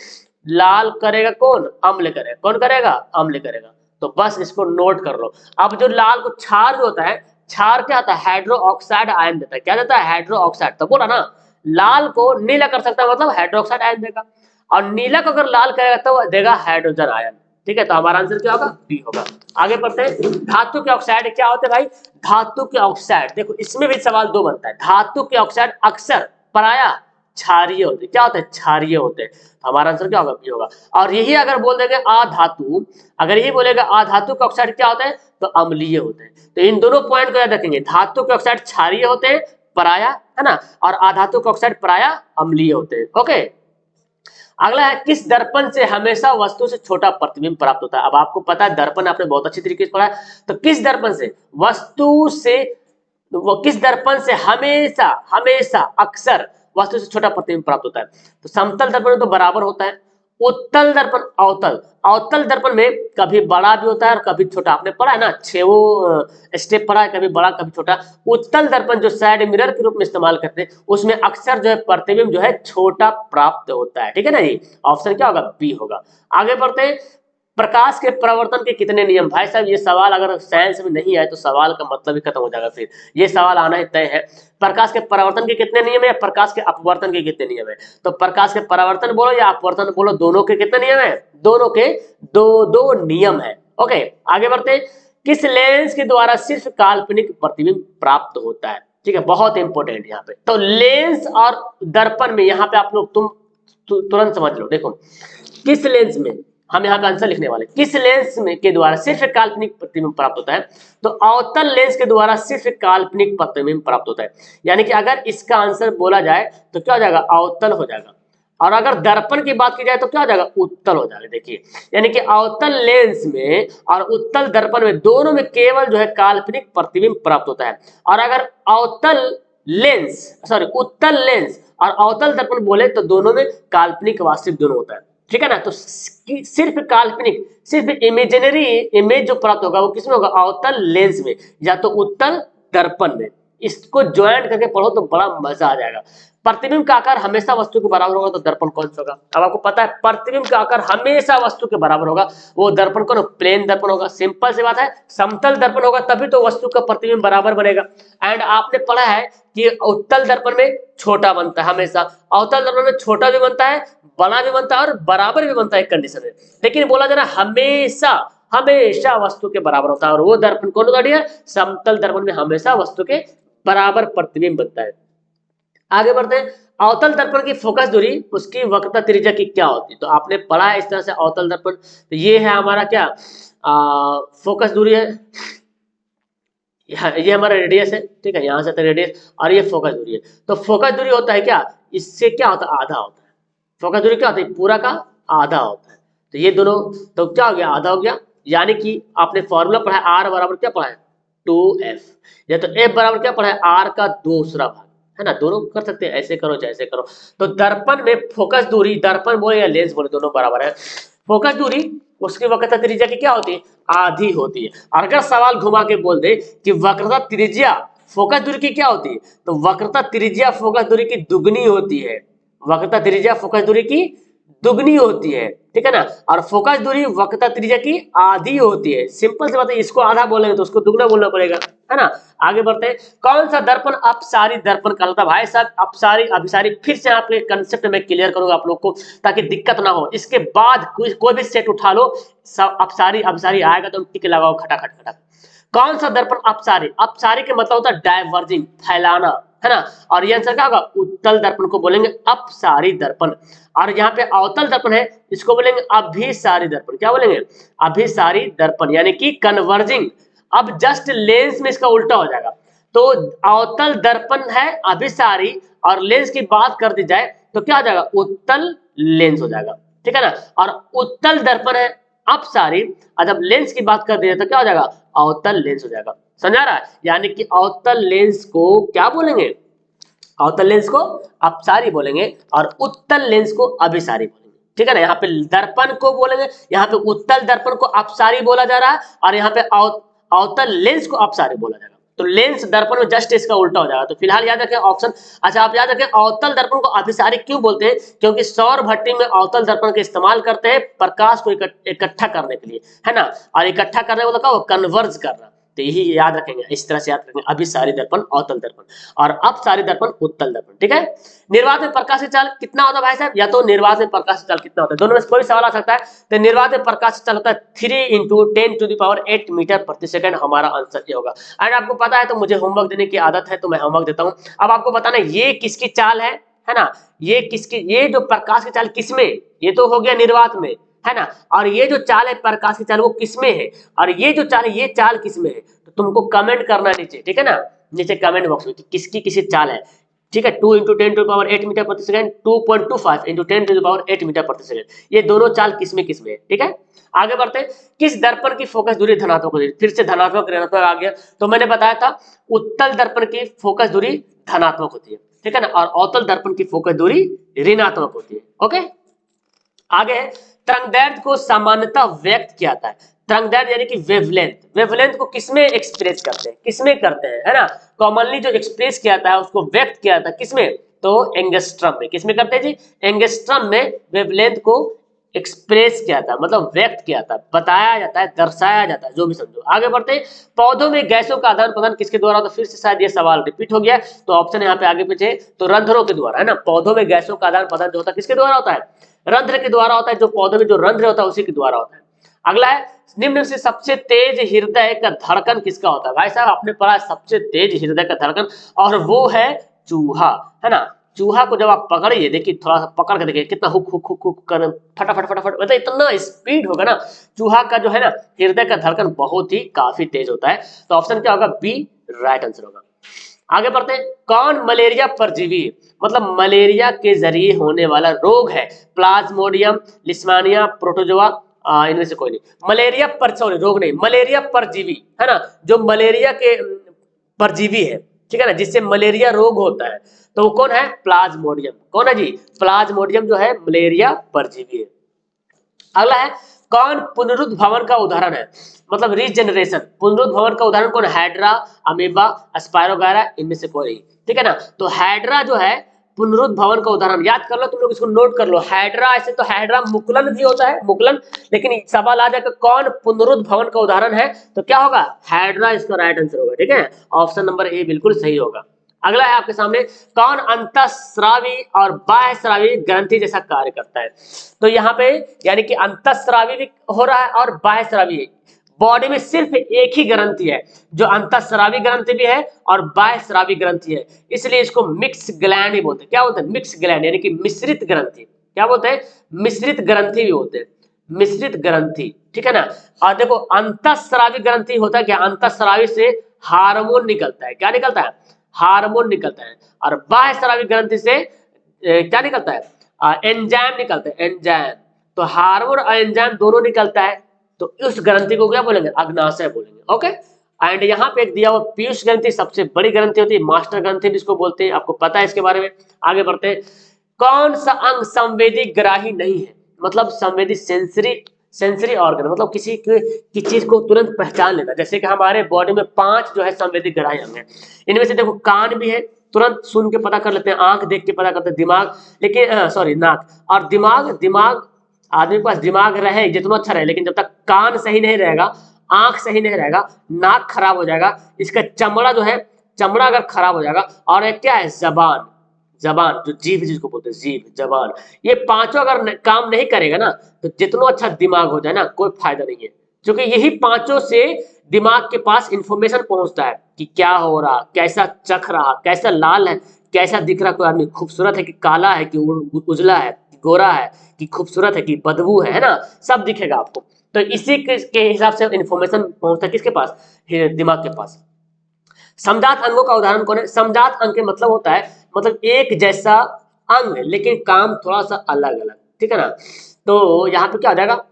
लाल करेगा कौन? अम्ल करेगा। कौन करेगा? अम्ल करेगा। तो बस इसको नोट कर लो। अब जो लाल को क्षार जो होता है, क्षार क्या होता है? हाइड्रो ऑक्साइड आयन देता है। क्या देता है? Hydro oxide. तो बोला ना, लाल को नीला कर सकता है, मतलब हाइड्रो ऑक्साइड आयन देगा। और नीला को अगर लाल करेगा तो देगा हाइड्रोजन आयन। ठीक है, तो हमारा आंसर क्या होगा? बी होगा। आगे बढ़ते हैं। धातु के ऑक्साइड क्या होते हैं भाई? धातु के ऑक्साइड, देखो इसमें भी सवाल दो बनता है। धातु के ऑक्साइड अक्सर प्रायः क्षारीय होते हैं। क्या होते हैं? क्षारीय होते हैं। हमारा आंसर क्या होगा? बी होगा। और यही अगर बोल देंगे अधातु, अगर यही बोलेगा अधातु के ऑक्साइड क्या होते हैं? तो अम्लीय होते हैं। तो इन दोनों पॉइंट को याद रखेंगे, धातु के ऑक्साइड क्षारीय होते हैं प्रायः, है ना, और अधातु के ऑक्साइड प्रायः अम्लीय होते हैं। ओके, अगला है, किस दर्पण से हमेशा वस्तु से छोटा प्रतिबिंब प्राप्त होता है? अब आपको पता है दर्पण आपने बहुत अच्छी तरीके से पढ़ा है, तो किस दर्पण से वस्तु से, वो किस दर्पण से हमेशा हमेशा अक्सर वस्तु से छोटा प्रतिबिंब प्राप्त होता है? तो समतल दर्पण में तो बराबर होता है। उत्तल दर्पण, अवतल, अवतल दर्पण में कभी बड़ा भी होता है और कभी छोटा। आपने पढ़ा है ना, 6 स्टेप पढ़ा है, कभी बड़ा कभी छोटा। उत्तल दर्पण जो साइड मिरर के रूप में इस्तेमाल करते हैं, उसमें अक्सर जो है प्रतिबिंब जो है छोटा प्राप्त होता है। ठीक है ना जी, ऑप्शन क्या होगा? बी होगा। आगे बढ़ते हैं। प्रकाश के परावर्तन के कितने नियम? भाई साहब ये सवाल अगर साइंस में नहीं आए तो सवाल का मतलब ही खत्म हो जाएगा, फिर ये सवाल आना ही तय है। प्रकाश के परावर्तन के कितने नियम है, प्रकाश के अपवर्तन के कितने नियम है? तो प्रकाश के परावर्तन बोलो या अपवर्तन बोलो, दोनों के कितने नियम है? दोनों के दो दो नियम है। ओके, आगे बढ़ते हैं। किस लेंस के द्वारा सिर्फ काल्पनिक प्रतिबिंब प्राप्त होता है? ठीक है, बहुत इंपॉर्टेंट यहाँ पे। तो लेंस और दर्पण में, यहाँ पे आप लोग तुम तुरंत समझ लो। देखो किस लेंस में, हम यहाँ पे आंसर लिखने वाले, किस लेंस में के द्वारा सिर्फ काल्पनिक प्रतिबिंब प्राप्त होता है? तो अवतल लेंस के द्वारा सिर्फ काल्पनिक प्रतिबिंब प्राप्त होता है। यानी कि अगर इसका आंसर बोला जाए तो क्या हो जाएगा? अवतल हो जाएगा। और अगर दर्पण की बात की जाए तो क्या हो जाएगा? उत्तल हो जाएगा। देखिए, यानी कि अवतल लेंस में और उत्तल दर्पण में, दोनों में केवल जो है काल्पनिक प्रतिबिंब प्राप्त होता है। और अगर अवतल लेंस, सॉरी उत्तल लेंस और अवतल दर्पण बोले तो दोनों में काल्पनिक वास्तविक दोनों होता है। ठीक है ना, तो सिर्फ काल्पनिक, सिर्फ इमेजिनरी इमेज जो प्राप्त होगा वो किसमें होगा? अवतल लेंस में या तो उत्तल दर्पण में। इसको ज्वाइन करके पढ़ो तो बड़ा मजा आ जाएगा। प्रतिबिंब का आकार हमेशा वस्तु के बराबर होगा तो दर्पण कौन सा होगा? अब आपको पता है प्रतिबिंब का आकार हमेशा वस्तु के बराबर होगा, वो दर्पण कौन? प्लेन दर्पण होगा। सिंपल सी बात है, समतल दर्पण होगा तभी तो वस्तु का प्रतिबिंब बराबर बनेगा। एंड आपने पढ़ा है कि उत्तल दर्पण में छोटा बनता है हमेशा, अवतल दर्पण में छोटा भी बनता है, बड़ा भी बनता है और बराबर भी बनता है एक कंडीशन में। लेकिन बोला जा रहा है हमेशा हमेशा वस्तु के बराबर होता है, और वो दर्पण कौन होगा डियर? समतल दर्पण में हमेशा वस्तु के बराबर प्रतिबिंब बनता है। आगे बढ़ते हैं। अवतल दर्पण की फोकस दूरी, उसकी वक्रता त्रिज्या की क्या होती है? तो आपने पढ़ा है इस तरह से अवतल दर्पण, तो ये है हमारा क्या, फोकस दूरी है, ये हमारा रेडियस है। ठीक है, यहां से तो रेडियस, और ये फोकस दूरी है। तो फोकस दूरी होता है क्या, इससे क्या होता है? आधा होता है। फोकस दूरी क्या होता है? पूरा का आधा होता है। तो ये दोनों, तो क्या हो गया? आधा हो गया। यानी कि आपने फॉर्मूला पढ़ा है, आर बराबर क्या पढ़ा है? 2f, या तो f बराबर क्या पढ़ा है? आर का दूसरा भाग, है ना। दोनों कर सकते हैं, ऐसे करो चाहे ऐसे करो। तो दर्पण में फोकस दूरी, दर्पण बोले या लेंस बोले, दोनों बराबर है। फोकस दूरी उसकी वक्रता त्रिज्या की क्या होती है? आधी होती है। और अगर सवाल घुमा के बोल दे कि वक्रता त्रिज्या फोकस दूरी की क्या होती है, तो वक्रता त्रिज्या फोकस दूरी की दुगनी होती है। वक्रता त्रिज्या फोकस दूरी की दुगनी होती है। ठीक है ना, और फोकस दूरी वक्रता त्रिज्या की आधी होती है। सिंपल सी बात है, इसको आधा बोलेंगे तो उसको दुगना बोलना पड़ेगा, है ना। आगे बढ़ते हैं। कौन सा दर्पण अपसारी दर्पण कहलाता है? भाई साहब अपसारी अभिसारी फिर से आपके कंसेप्ट में क्लियर करूंगा आप लोग को, ताकि दिक्कत ना हो। इसके बाद कोई भी सेट उठा लो, सब अपसारी अभिसारी आएगा तो टिक लगाओ खटाखट खटाखट। कौन सा दर्पण अपसारी? अपसारी के मतलब होता है डाइवर्जिंग, फैलाना, है ना। और ये आंसर क्या होगा? उत्तल दर्पण को बोलेंगे अपसारी दर्पण। और यहाँ पे अवतल दर्पण है, इसको बोलेंगे अभिसारी दर्पण। क्या बोलेंगे? अभिसारी दर्पण, यानी कि कन्वर्जिंग। अब जस्ट लेंस में इसका उल्टा हो जाएगा। तो अवतल दर्पण है अभिसारी, और लेंस की बात कर दी जाए तो क्या हो जाएगा? उत्तल लेंस हो जाएगा। ठीक है ना। और उत्तल दर्पण है अपसारी, और जब लेंस की बात कर दी जाए तो क्या हो जाएगा? अवतल लेंस हो जाएगा। समझा रहा है? यानी कि अवतल लेंस को क्या बोलेंगे? अवतल लेंस को अपसारी बोलेंगे और उत्तल लेंस को अभिसारी बोलेंगे। ठीक है ना, यहाँ पे दर्पण को बोलेंगे, यहाँ पे उत्तल दर्पण को अपसारी बोला जा रहा है और यहाँ पे अवतल लेंस को अपसारी बोला जाएगा। तो लेंस दर्पण में जस्ट इसका उल्टा हो जाएगा। तो फिलहाल याद रखें ऑप्शन, अच्छा आप याद रखें अवतल दर्पण को अभिसारी क्यों बोलते हैं, क्योंकि सौर भट्टी में अवतल दर्पण का इस्तेमाल करते हैं प्रकाश को इकट्ठा करने के लिए, है ना, और इकट्ठा करने मतलब क्या, वो कन्वर्ज करना। तो यही याद रखेंगे, इस तरह से याद रखेंगे, अभिसारी दर्पण अवतल दर्पण और अपसारी दर्पण उत्तल दर्पण। ठीक है, निर्वात में प्रकाश की चाल कितना होता है भाई साहब, या तो निर्वात में प्रकाश की चाल कितना होता है, दोनों में से कोई सवाल आ सकता है। तो निर्वात में प्रकाश की चाल होता है 3 × 10⁸ मीटर प्रति सेकंड, हमारा आंसर ये होगा। एंड आपको पता है तो मुझे होमवर्क देने की आदत है, तो मैं होमवर्क देता हूं। अब आपको बताना ये किसकी चाल है ना, ये किसकी, ये जो प्रकाश की चाल किसमें, ये तो हो गया निर्वात में, है ना, और ये जो चाल है प्रकाश की चाल वो किसमें है, और ये जो चाल है ये चाल किसमें है, तो तुमको कमेंट करना नीचे, ठीक है ना, नीचे कमेंट बॉक्स में किसकी किसी चाल है। ठीक है, 2 × 10⁸ मीटर प्रति सेकंड, 2.25 × 10⁸ मीटर प्रति सेकंड, ये दोनों चाल किसमें किसमें है। ठीक है, आगे बढ़ते हैं। किस दर्पण की फोकस दूरी धनात्मक होती है, फिर से धनात्मक ऋणात्मक आ गया। तो मैंने बताया था उत्तल दर्पण की फोकस दूरी धनात्मक होती है, ठीक है ना, और अवतल दर्पण की फोकस दूरी ऋणात्मक होती है। ओके, आगे तरंगदैर्घ्य को सामान्यतः व्यक्त किया जाता है, तरंगदैर्घ्य यानी कि वेवलेंथ, वेवलेंथ को किसमें एक्सप्रेस करते हैं, किसमें करते हैं, है ना, कॉमनली जो एक्सप्रेस किया जाता है उसको व्यक्त किया जाता है किसमें, तो एंगस्ट्रम में। किसमें करते हैं जी, एंगस्ट्रम में वेवलेंथ को एक्सप्रेस किया जाता है, मतलब व्यक्त किया जाता है, बताया जाता है, दर्शाया जाता है, जो भी समझो। आगे बढ़ते हैं, पौधों में गैसों का आदान प्रदान किसके द्वारा होता है, फिर से शायद ये सवाल रिपीट हो गया, तो ऑप्शन यहाँ पे आगे पीछे, तो रंध्रों के द्वारा, है ना, पौधों में गैसों का आदान प्रदान जो होता है किसके द्वारा होता है, रंध्र के द्वारा होता है, जो पौधे में जो रंध्र होता है उसी के द्वारा होता है। अगला है, निम्न से सबसे तेज हृदय का धड़कन किसका होता है, भाई साहब आपने पढ़ा सबसे तेज हृदय का धड़कन, और वो है चूहा, है ना। चूहा को जब आप पकड़िए, देखिए थोड़ा सा पकड़ के देखिए कितना हुक हुक हुक हुक कर फटाफट फटाफट, मतलब इतना स्पीड होगा ना चूहा का, जो है ना हृदय का धड़कन बहुत ही काफी तेज होता है। तो ऑप्शन क्या होगा, बी राइट आंसर होगा। आगे बढ़ते हैं, कौन मलेरिया परजीवी, मतलब मलेरिया के जरिए होने वाला रोग है, प्लाज्मोडियम, लिस्मानिया, प्रोटोजोआ, इनमें से कोई नहीं। मलेरिया पर, सॉरी रोग नहीं, मलेरिया परजीवी, है ना, जो मलेरिया के परजीवी है, ठीक है ना, जिससे मलेरिया रोग होता है, तो वो कौन है, प्लाज्मोडियम। कौन है जी, प्लाज्मोडियम जो है मलेरिया परजीवी है। अगला है, कौन पुनरुद्भवन का उदाहरण है, मतलब रीजनरेशन, पुनरुद्भवन का उदाहरण कौन, हाइड्रा, अमीबा, स्पायरोगायरा, इनमें से कोई नहीं, ठीक है ना। तो हाइड्रा जो है पुनरुद्भवन का उदाहरण, याद कर लो तुम लोग, इसको नोट कर लो, हाइड्रा, ऐसे तो हाइड्रा मुकुलन भी होता है, मुकुलन, लेकिन सवाल आ जाएगा कौन पुनरुद्भवन का उदाहरण है, तो क्या होगा, हाइड्रा इसका राइट आंसर होगा। ठीक है, ऑप्शन नंबर ए बिल्कुल सही होगा। अगला है आपके सामने, कौन अंतःस्रावी और बाह्यस्रावी ग्रंथि जैसा कार्य करता है, तो यहाँ पे यानी कि अंतःस्रावी भी हो रहा है और बाह्यस्रावी, बॉडी में सिर्फ एक ही ग्रंथि है जो अंतःस्रावी ग्रंथि भी है और बाह्यस्रावी ग्रंथि है, इसलिए इसको मिक्स ग्लैंड ही बोलते हैं। क्या बोलते हैं, मिक्स ग्लैंड, यानी कि मिश्रित ग्रंथि। क्या बोलते हैं, मिश्रित ग्रंथि भी बोलते हैं, मिश्रित ग्रंथि, ठीक है ना। और देखो अंतःस्रावी ग्रंथि होता है क्या, अंतःस्रावी से हार्मोन निकलता है, क्या निकलता है, हार्मोन निकलता है, और बाह्यस्रावी ग्रंथि से क्या निकलता है, एंजाइम निकलता है, एंजाइम। तो हार्मोन और एंजाइम दोनों निकलता है, तो उस ग्रंथि को क्या बोलेंगे, अग्नाशय बोलेंगे। ओके, एंड यहाँ पे एक दिया हुआ पीयूष ग्रंथि सबसे बड़ी ग्रंथि होती है, मास्टर ग्रंथि जिसको बोलते हैं, आपको पता है इसके बारे में। आगे बढ़ते हैं, कौन सा अंग संवेदी ग्राही नहीं है, मतलब संवेदी, सेंसरी ऑर्गन, मतलब किसी की चीज को तुरंत पहचान लेना, जैसे कि हमारे बॉडी में 5 जो है संवेदी ग्राही अंग है, इनमें से देखो कान भी है, तुरंत सुन के पता कर लेते हैं, आंख देख के पता करते हैं, दिमाग, लेकिन सॉरी नाक, और दिमाग आदमी के पास दिमाग रहे जितना अच्छा रहे, लेकिन जब तक कान सही नहीं रहेगा, आंख सही नहीं रहेगा, नाक खराब हो जाएगा, इसका चमड़ा जो है, चमड़ा अगर खराब हो जाएगा, और एक क्या है, जबान, जबान जो जीभ जिसको बोलते हैं, जीभ, जबान, ये पांचों अगर काम नहीं करेगा ना, तो जितना अच्छा दिमाग हो जाए ना कोई फायदा नहीं है, क्योंकि यही पांचों से दिमाग के पास इंफॉर्मेशन पहुंचता है कि क्या हो रहा, कैसा चख रहा, कैसा लाल है, कैसा दिख रहा, कोई आदमी खूबसूरत है कि काला है कि उजला है, गोरा है कि खूबसूरत है कि बदबू है ना, सब दिखेगा आपको। तो इसी के हिसाब से इंफॉर्मेशन पहुंचता है किसके पास, दिमाग के पास। समजात अंगों का उदाहरण कौन है, समजात अंग के मतलब होता है, मतलब एक जैसा अंग लेकिन काम थोड़ा सा अलग अलग, ठीक है ना। तो यहाँ पे क्या हो जाएगा,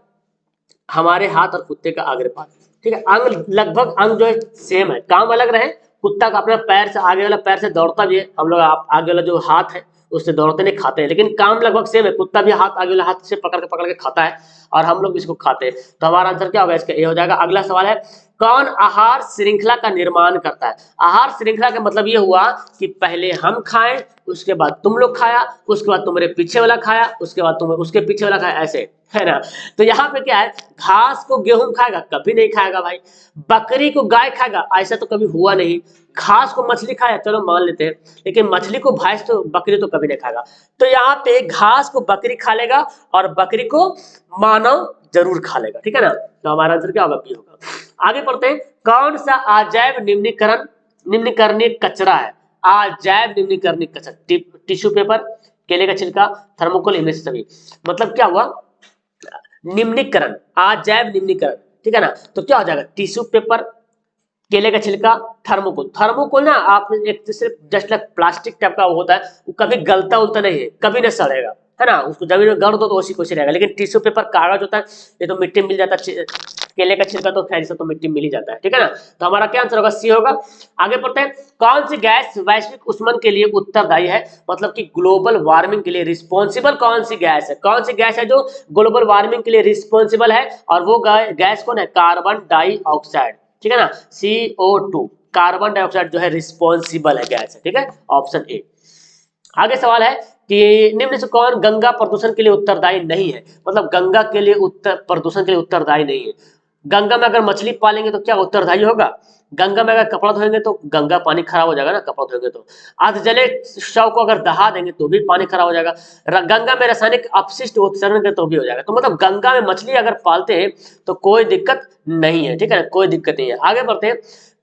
हमारे हाथ और कुत्ते का अग्रपाद, ठीक है, अंग लगभग अंग जो है सेम है, काम अलग रहे, कुत्ता का अपना पैर से, आगे वाला पैर से दौड़ता भी है, हम लोग आगे वाला जो हाथ है उससे दौड़ते नहीं, खाते हैं, लेकिन काम लगभग सेम है। कुत्ता भी हाथ, आगे वाला हाथ से पकड़ के खाता है और हम लोग इसको खाते हैं। तो हमारा आंसर क्या होगा इसका? ए हो जाएगा। अगला सवाल है, कौन आहार श्रृंखला का निर्माण करता है? आहार श्रृंखला का मतलब ये हुआ कि पहले हम खाएं, उसके बाद तुम लोग खाया, उसके बाद तुम्हारे पीछे वाला खाया, उसके बाद तुम उसके पीछे वाला खाया, ऐसे, है ना। तो यहाँ पे क्या है, घास को गेहूं खाएगा? कभी नहीं खाएगा भाई। बकरी को गाय खाएगा? ऐसा तो कभी हुआ नहीं। घास को मछली खाया, चलो मान लेते हैं, लेकिन मछली को भैंस तो, बकरी तो कभी नहीं खाएगा। तो यहाँ पे घास को बकरी खा लेगा और बकरी को मानव जरूर खा लेगा, ठीक है ना। तो हमारा आंसर क्या होगा? बी होगा। आगे पढ़ते हैं, कौन सा अजैव निम्नीकरणीय कचरा है? अजैव निम्नीकरणीय कचरा, टिश्यू पेपर, केले का छिलका, थर्मोकोल, इनमें से सभी। मतलब क्या हुआ? निम्नीकरण, अजैव निम्नीकरण, ठीक है ना। तो क्या हो जाएगा? टिश्यू पेपर, केले का छिलका, थर्मोकोल। थर्मोकोल ना आप एक सिर्फ जस्ट लाइक प्लास्टिक टाइप का वो होता है, वो कभी गलता उलता नहीं है, कभी नहीं सड़ेगा, है ना। उसको जमीन में गाड़ दो तो उसी रहेगा। लेकिन टिश्यू पेपर कागज होता है, ये तो मिट्टी में मिल जाता है। केले का छिलका तो खैर से तो मिट्टी में मिल ही जाता है, ठीक है ना। तो हमारा क्या आंसर होगा? सी होगा। आगे पढ़ते हैं, कौन सी गैस वैश्विक उष्मन के लिए उत्तरदायी है? मतलब कि ग्लोबल वार्मिंग के लिए रिस्पॉन्सिबल कौन सी गैस है? कौन सी गैस है जो ग्लोबल वार्मिंग के लिए रिस्पॉन्सिबल है? और वो गैस कौन है? कार्बन डाइऑक्साइड, ठीक है ना। CO2, कार्बन डाइऑक्साइड जो है रिस्पॉन्सिबल है गैस है, ठीक है, ऑप्शन ए। आगे सवाल है कि निम्न से कौन गंगा प्रदूषण के लिए उत्तरदायी नहीं है? मतलब गंगा के लिए प्रदूषण के लिए उत्तरदायी नहीं है। गंगा में अगर मछली पालेंगे तो क्या उत्तरदायी होगा? गंगा में अगर कपड़ा धोएंगे तो गंगा पानी खराब हो जाएगा ना, कपड़ा धोएंगे तो। अधजले शव को अगर दहा देंगे तो भी पानी खराब हो जाएगा। गंगा में रासायनिक अपशिष्ट उत्सर्जन के तो भी हो जाएगा। तो मतलब गंगा में मछली अगर पालते हैं तो कोई दिक्कत नहीं है, ठीक है ना, कोई दिक्कत नहीं है। आगे बढ़ते हैं,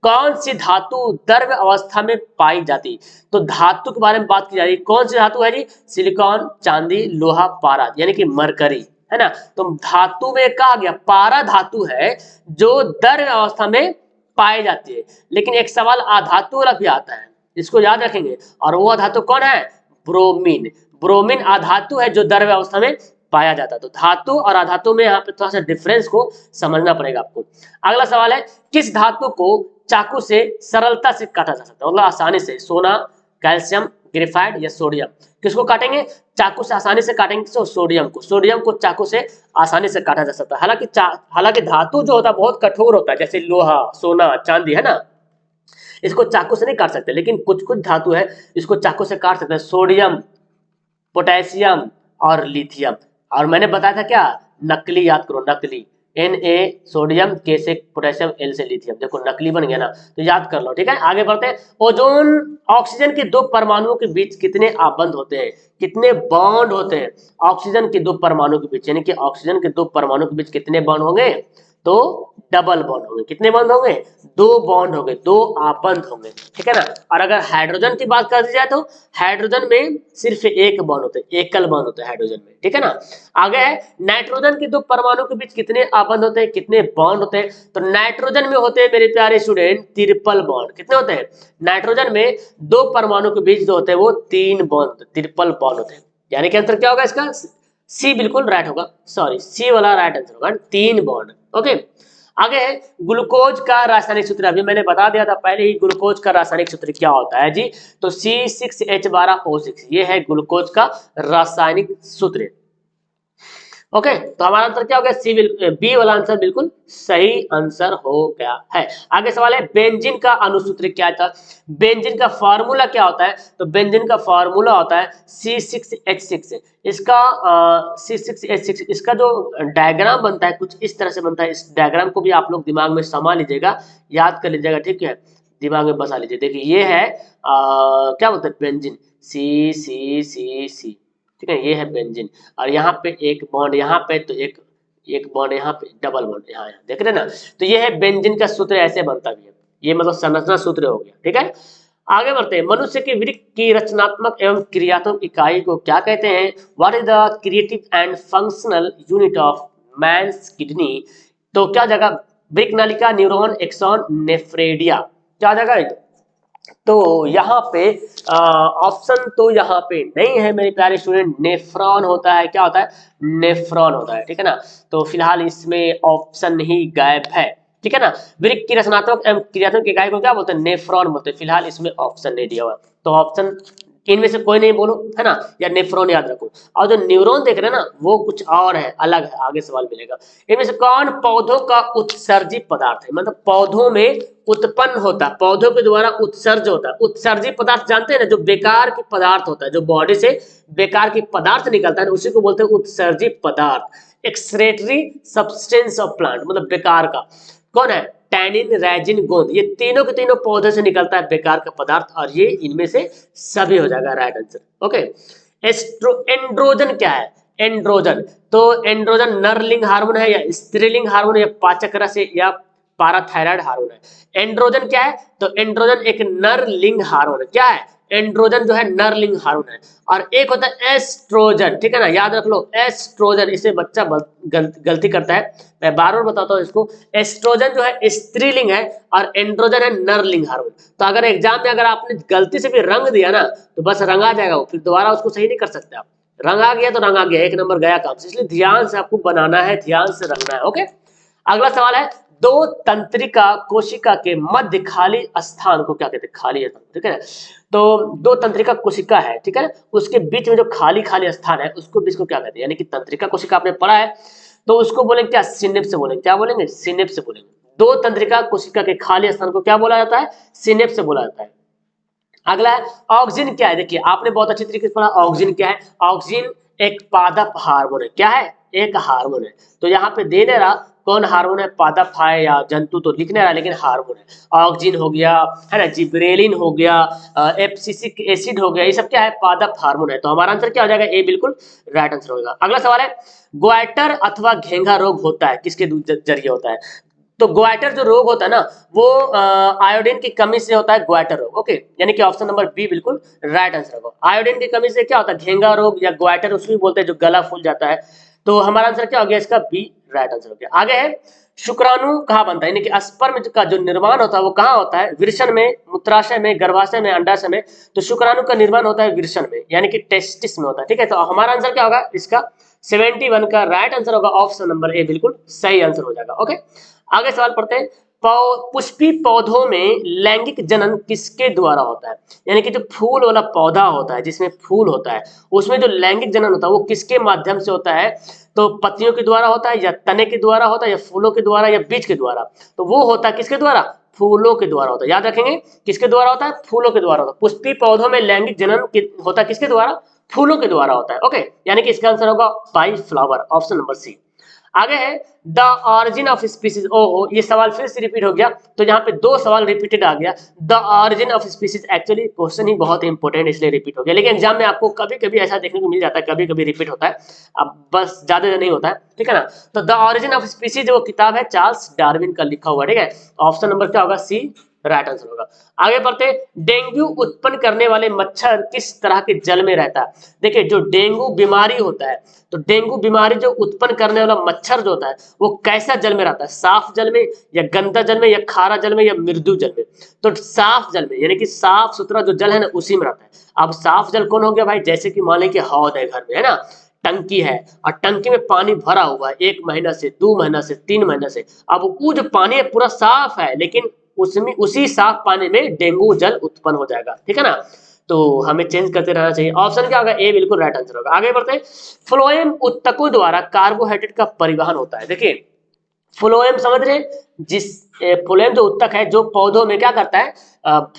कौन सी धातु द्रव्य अवस्था में पाई जाती? तो धातु के बारे में बात की जा रही है। कौन सी धातु है जी? सिलिकॉन, चांदी, लोहा, पारा, यानी कि मरकरी, है ना। तो धातु में कहा गया पारा धातु है जो द्रव्य अवस्था में पाई जाती है। लेकिन एक सवाल अधातु वाला भी आता है, इसको याद रखेंगे। और वो अधातु कौन है? ब्रोमीन। ब्रोमीन अधातु है जो द्रव्य अवस्था में पाया जाता है। तो धातु और अधातु में यहाँ पे थोड़ा सा डिफरेंस को समझना पड़ेगा आपको। अगला सवाल है, किस धातु को चाकू से सरलता से काटा जा सकता है? मतलब आसानी से। सोना, कैल्शियम, ग्रेफाइट या सोडियम। किसको काटेंगे? चाकू से आसानी से काटेंगे। सोडियम को। सोडियम को चाकू से आसानी से काटा जा सकता है। हालांकि धातु जो होता है बहुत कठोर होता है, जैसे लोहा, सोना, चांदी, है ना, इसको चाकू से नहीं काट सकते। लेकिन कुछ कुछ धातु है इसको चाकू से काट सकते हैं। सोडियम, पोटेशियम और लिथियम। और मैंने बताया था क्या? नकली याद करो, नकली। Na सोडियम, K से पोटेशियम, L से लिथियम। देखो नकली बन गया ना, तो याद कर लो, ठीक है। आगे बढ़ते हैं, ओजोन ऑक्सीजन के दो परमाणुओं के बीच कितने आबंध होते हैं? कितने बॉन्ड होते हैं ऑक्सीजन के दो परमाणु के बीच? यानी कि ऑक्सीजन के दो परमाणु के बीच कितने बॉन्ड होंगे? तो डबल बॉन्ड होंगे। कितने बॉन्ड होंगे? दो बॉन्ड होंगे, दो आबंध होंगे, ठीक है ना। और अगर हाइड्रोजन की बात कर दी जाए तो हाइड्रोजन में सिर्फ एक बॉन्ड होते हैं, एकल बॉन्ड होता है हाइड्रोजन में, ठीक है ना। आगे है, नाइट्रोजन के दो परमाणु के बीच कितने आबंध होते हैं? कितने बॉन्ड होते हैं? तो नाइट्रोजन में होते हैं मेरे प्यारे स्टूडेंट ट्रिपल बॉन्ड। कितने होते हैं? नाइट्रोजन में दो परमाणु के बीच जो होते हैं वो 3 बॉन्ड, ट्रिपल बॉन्ड होते हैं। यानी कि आंसर क्या होगा इसका? सी बिल्कुल राइट होगा, सॉरी सी वाला राइट आंसर होगा, 3 बॉन्ड। ओके, आगे है ग्लूकोज का रासायनिक सूत्र। अभी मैंने बता दिया था पहले ही ग्लूकोज का रासायनिक सूत्र क्या होता है जी। तो C6H12O6 ये है ग्लूकोज का रासायनिक सूत्र। ओके, तो हमारा आंसर क्या हो गया? बी वाला आंसर बिल्कुल सही आंसर हो गया है। आगे सवाल है, बेंजीन का अणुसूत्र क्या था? बेंजीन का फार्मूला क्या होता है? तो बेंजीन का फार्मूला होता है C6H6। इसका C6H6 इसका जो डायग्राम बनता है कुछ इस तरह से बनता है। इस डायग्राम को भी आप लोग दिमाग में समा लीजिएगा, याद कर लीजिएगा, ठीक है, दिमाग में बसा लीजिए। देखिए ये है क्या बोलते हैं? बेंजीन, C, ठीक है, ये है बेंजीन। और यहाँ पे एक बॉन्ड, यहाँ पे तो एक बॉन्ड, यहाँ पे डबल बॉन्ड, यहाँ देख रहे ना। तो ये है बेंजीन का सूत्र, ऐसे बनता भी है। ये मतलब संरचना सूत्र हो गया, ठीक है। आगे बढ़ते हैं, मनुष्य के वृक्क की रचनात्मक एवं क्रियात्मक इकाई को क्या कहते हैं? What is the creative and functional unit of man's kidney? तो क्या जगह? वृक्क नलिका, न्यूरॉन, एक्सॉन, नेफ्रेडिया। क्या जगह? तो यहाँ पे ऑप्शन तो यहाँ पे नहीं है मेरे प्यारे स्टूडेंट, नेफ्रॉन होता है। क्या होता है? नेफ्रॉन होता है, ठीक है ना। तो फिलहाल इसमें ऑप्शन ही गायब है। ठीक है ना। वृक्क की रचनात्मक एवं क्रियात्मक इकाई को क्या बोलते हैं, नेफ्रॉन बोलते हैं। फिलहाल इसमें ऑप्शन नहीं दिया हुआ, तो ऑप्शन इनमें से कोई नहीं बोलो, है ना, या नेफ्रॉन याद रखो। और जो न्यूरॉन देख रहे हैं ना वो कुछ और है, अलग है, आगे सवाल मिलेगा। इनमें से कौन पौधों का उत्सर्जी पदार्थ है, मतलब पौधों में उत्पन्न होता है, पौधों के द्वारा उत्सर्ज होता है। उत्सर्जी पदार्थ जानते हैं ना, जो बेकार की पदार्थ होता है, जो बॉडी से बेकार की पदार्थ निकलता है उसी को बोलते हैं उत्सर्जी पदार्थ। एक्सक्रीटरी सब्सटेंस ऑफ प्लांट, मतलब बेकार का, कौन है, टैनिन, रेजिन, गोंद, ये तीनों के तीनों पौधे से निकलता है बेकार का पदार्थ, और ये इनमें से सभी हो जाएगा राइट आंसर। ओके, एंड्रोजन क्या है, एंड्रोजन, तो एंड्रोजन नरलिंग हार्मोन है या स्त्रीलिंग हार्मोन है या पाचक रस है या पाराथायराइड हार्मोन है। एंड्रोजन क्या है, तो एंड्रोजन एक नरलिंग हार्मोन है। क्या है, एंड्रोजन जो है नरलिंग हार्मोन है। और एक होता है एस्ट्रोजन, ठीक है ना, याद रख लो एस्ट्रोजन, इसे बच्चा गलती करता है, मैं बार बार बताता हूँ इसको। एस्ट्रोजन जो है स्त्रीलिंग है और एंड्रोजन है नरलिंग हार्मोन। तो अगर एग्जाम में अगर आपने गलती से भी रंग दिया ना तो बस रंगा जाएगा वो, फिर दोबारा उसको सही नहीं कर सकते आप। रंग आ गया तो रंग आ गया, एक नंबर गया काम से, इसलिए ध्यान से आपको बनाना है, ध्यान से रंगना है। ओके, अगला सवाल है, दो तंत्रिका कोशिका के मध्य खाली स्थान को क्या कहते हैं, खाली स्थान, ठीक है। तो दो तंत्रिका कोशिका है, ठीक है, उसके बीच में जो खाली खाली स्थान है उसको बीच को क्या कहते हैं, यानी कि तंत्रिका कोशिका आपने पढ़ा है तो उसको बोलेंगे क्या, सिनेप्स से बोलेंगे, क्या बोलेंगे, सिनेप्स से बोलेंगे। दो तंत्रिका कोशिका के खाली स्थान को क्या बोला जाता है, सिनेप्स से बोला जाता है। अगला है ऑक्सिन क्या है, देखिए आपने बहुत अच्छी तरीके से पढ़ा ऑक्सिन क्या है। ऑक्सिन एक पादप हार्मोन है, क्या है, एक हार्मोन है। तो यहाँ पे दे दे रहा कौन हार्मोन है, पादप है या जंतु तो लिखने रहा, लेकिन हार्मोन है। ऑक्सिन हो गया, है ना, जिब्रेलिन हो गया, एब्सिसिक एसिड हो गया, ये सब क्या है, पादप हार्मोन है। तो हमारा आंसर क्या हो जाएगा, ए बिल्कुल राइट आंसर होगा। अगला सवाल है, ग्वाइटर अथवा घेंघा रोग होता है किसके जरिए होता है, तो ग्वाइटर जो रोग होता है ना वो आयोडीन की कमी से होता है, ग्वाइटर रोग। ओके, यानी कि ऑप्शन नंबर बी बिल्कुल राइट आंसर होगा। आयोडीन की कमी से क्या होता है, घेंगा रोग या ग्वाइटर उसको भी बोलते हैं जो गला फूल जाता है। तो हमारा आंसर क्या हो गया, इसका बी राइट आंसर हो गया। आगे है, शुक्राणु कहाँ बनता है, यानी कि स्पर्म का जो निर्माण होता है वो कहाँ होता है, वृषण में, मूत्राशय में, गर्भाशय में, अंडाशय में। तो शुक्राणु का निर्माण होता है वृषण में, यानी कि टेस्टिस में होता है, ठीक है। तो हमारा आंसर क्या होगा, इसका 71 का राइट आंसर होगा ऑप्शन नंबर ए, बिल्कुल सही आंसर हो जाएगा। ओके, आगे सवाल पढ़ते हैं, पुष्पी पौधों में लैंगिक जनन किसके द्वारा होता है, यानी कि जो फूल वाला पौधा होता है जिसमें फूल होता है उसमें जो लैंगिक जनन होता है वो किसके माध्यम से होता है, तो पत्तियों के द्वारा होता है या तने के द्वारा होता है या फूलों के द्वारा या बीज के द्वारा। तो वो होता है किसके द्वारा, फूलों के द्वारा होता है, याद रखेंगे किसके द्वारा होता है, फूलों के द्वारा होता है। पुष्पी पौधों में लैंगिक जनन होता है किसके द्वारा, फूलों के द्वारा होता है। ओके, यानी कि इसका आंसर होगा bi flower, option number C. आगे है द ऑरिजिन ऑफ स्पीसीज, ओहो ये सवाल फिर से रिपीट हो गया, तो यहाँ पे दो सवाल रिपीटेड आ गया। The origin of species, actually question ही बहुत इंपॉर्टेंट इसलिए रिपीट हो गया, लेकिन एग्जाम में आपको कभी कभी ऐसा देखने को मिल जाता है, कभी कभी रिपीट होता है, अब बस ज्यादा नहीं होता है, ठीक है ना। तो द ऑरिजिन ऑफ स्पीसीज वो किताब है चार्ल्स डार्विन का लिखा हुआ, ठीक है। ऑप्शन नंबर क्या होगा, सी राइट आंसर होगा। आगे बढ़ते, डेंगू उत्पन्न करने वाले मच्छर किस तरह के जल में रहता है। देखिए जो डेंगू बीमारी होता है, तो डेंगू बीमारी जो उत्पन्न करने वाला मच्छर जो होता है वो कैसा जल में रहता है, साफ जल में या गंदा जल में या खारा जल में या मृदु जल में। तो साफ जल में, यानी कि साफ सुथरा जो जल है ना उसी में रहता है। अब साफ जल कौन हो गया भाई, जैसे कि मान लीजिए हौद है घर में, है ना, टंकी है और टंकी में पानी भरा हुआ है 1 महीना से, 2 महीना से, 3 महीना से। अब वो जो पानी है पूरा साफ है, लेकिन उसमें उसी साफ पानी में डेंगू जल उत्पन्न हो जाएगा, ठीक है ना। तो हमें चेंज करते रहना चाहिए। ऑप्शन क्या होगा, ए बिल्कुल राइट आंसर होगा। आगे बढ़ते हैं, फ्लोएम उत्तकों द्वारा कार्बोहाइड्रेट का परिवहन होता है। देखिए फ्लोएम समझ रहे हैं, जिस फ्लोएम जो उत्तक है जो पौधों में क्या करता है,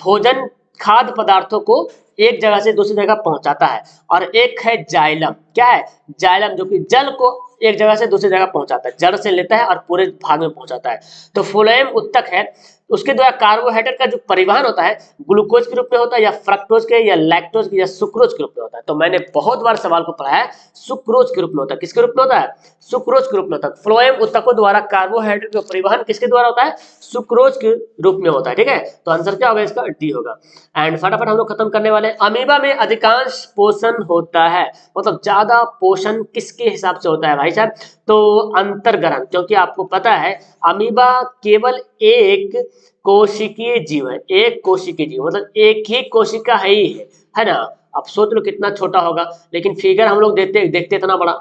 भोजन खाद्य पदार्थों को एक जगह से दूसरी जगह पहुंचाता है। और एक है जाइलम, क्या है, जाइलम जो कि जल को एक जगह से दूसरी जगह पहुंचाता है, जड़ से लेता है और पूरे भाग में पहुंचाता है। तो फ्लोएम उत्तक है, उसके द्वारा कार्बोहाइड्रेट का जो परिवहन होता है ग्लूकोज के रूप में होता है या फ्रक्टोज के या लैक्टोज के या सुक्रोज के रूप में होता है। तो मैंने बहुत बार सवाल को पढ़ा है, सुक्रोज के रूप में होता है। किसके रूप में होता है, सुक्रोज के रूप में होता है। फ्लोएम उत्तकों द्वारा कार्बोहाइड्रेट का परिवहन किसके द्वारा होता है, सुक्रोज के रूप में होता है, ठीक है। तो आंसर क्या होगा इसका, डी होगा। एंड फटाफट हम लोग खत्म करने वाले हैं। अमीबा में अधिकांश पोषण होता है, मतलब ज्यादा पोषण किसके हिसाब से होता है भाई साहब, तो अंतर्ग्रहण, क्योंकि आपको पता है अमीबा केवल एक कोशिकीय जीव है, एक कोशिकीय जीव मतलब एक ही कोशिका है ही है ना। अब सोच लो कितना छोटा होगा, लेकिन फिगर हम लोग देखते देखते इतना बड़ा।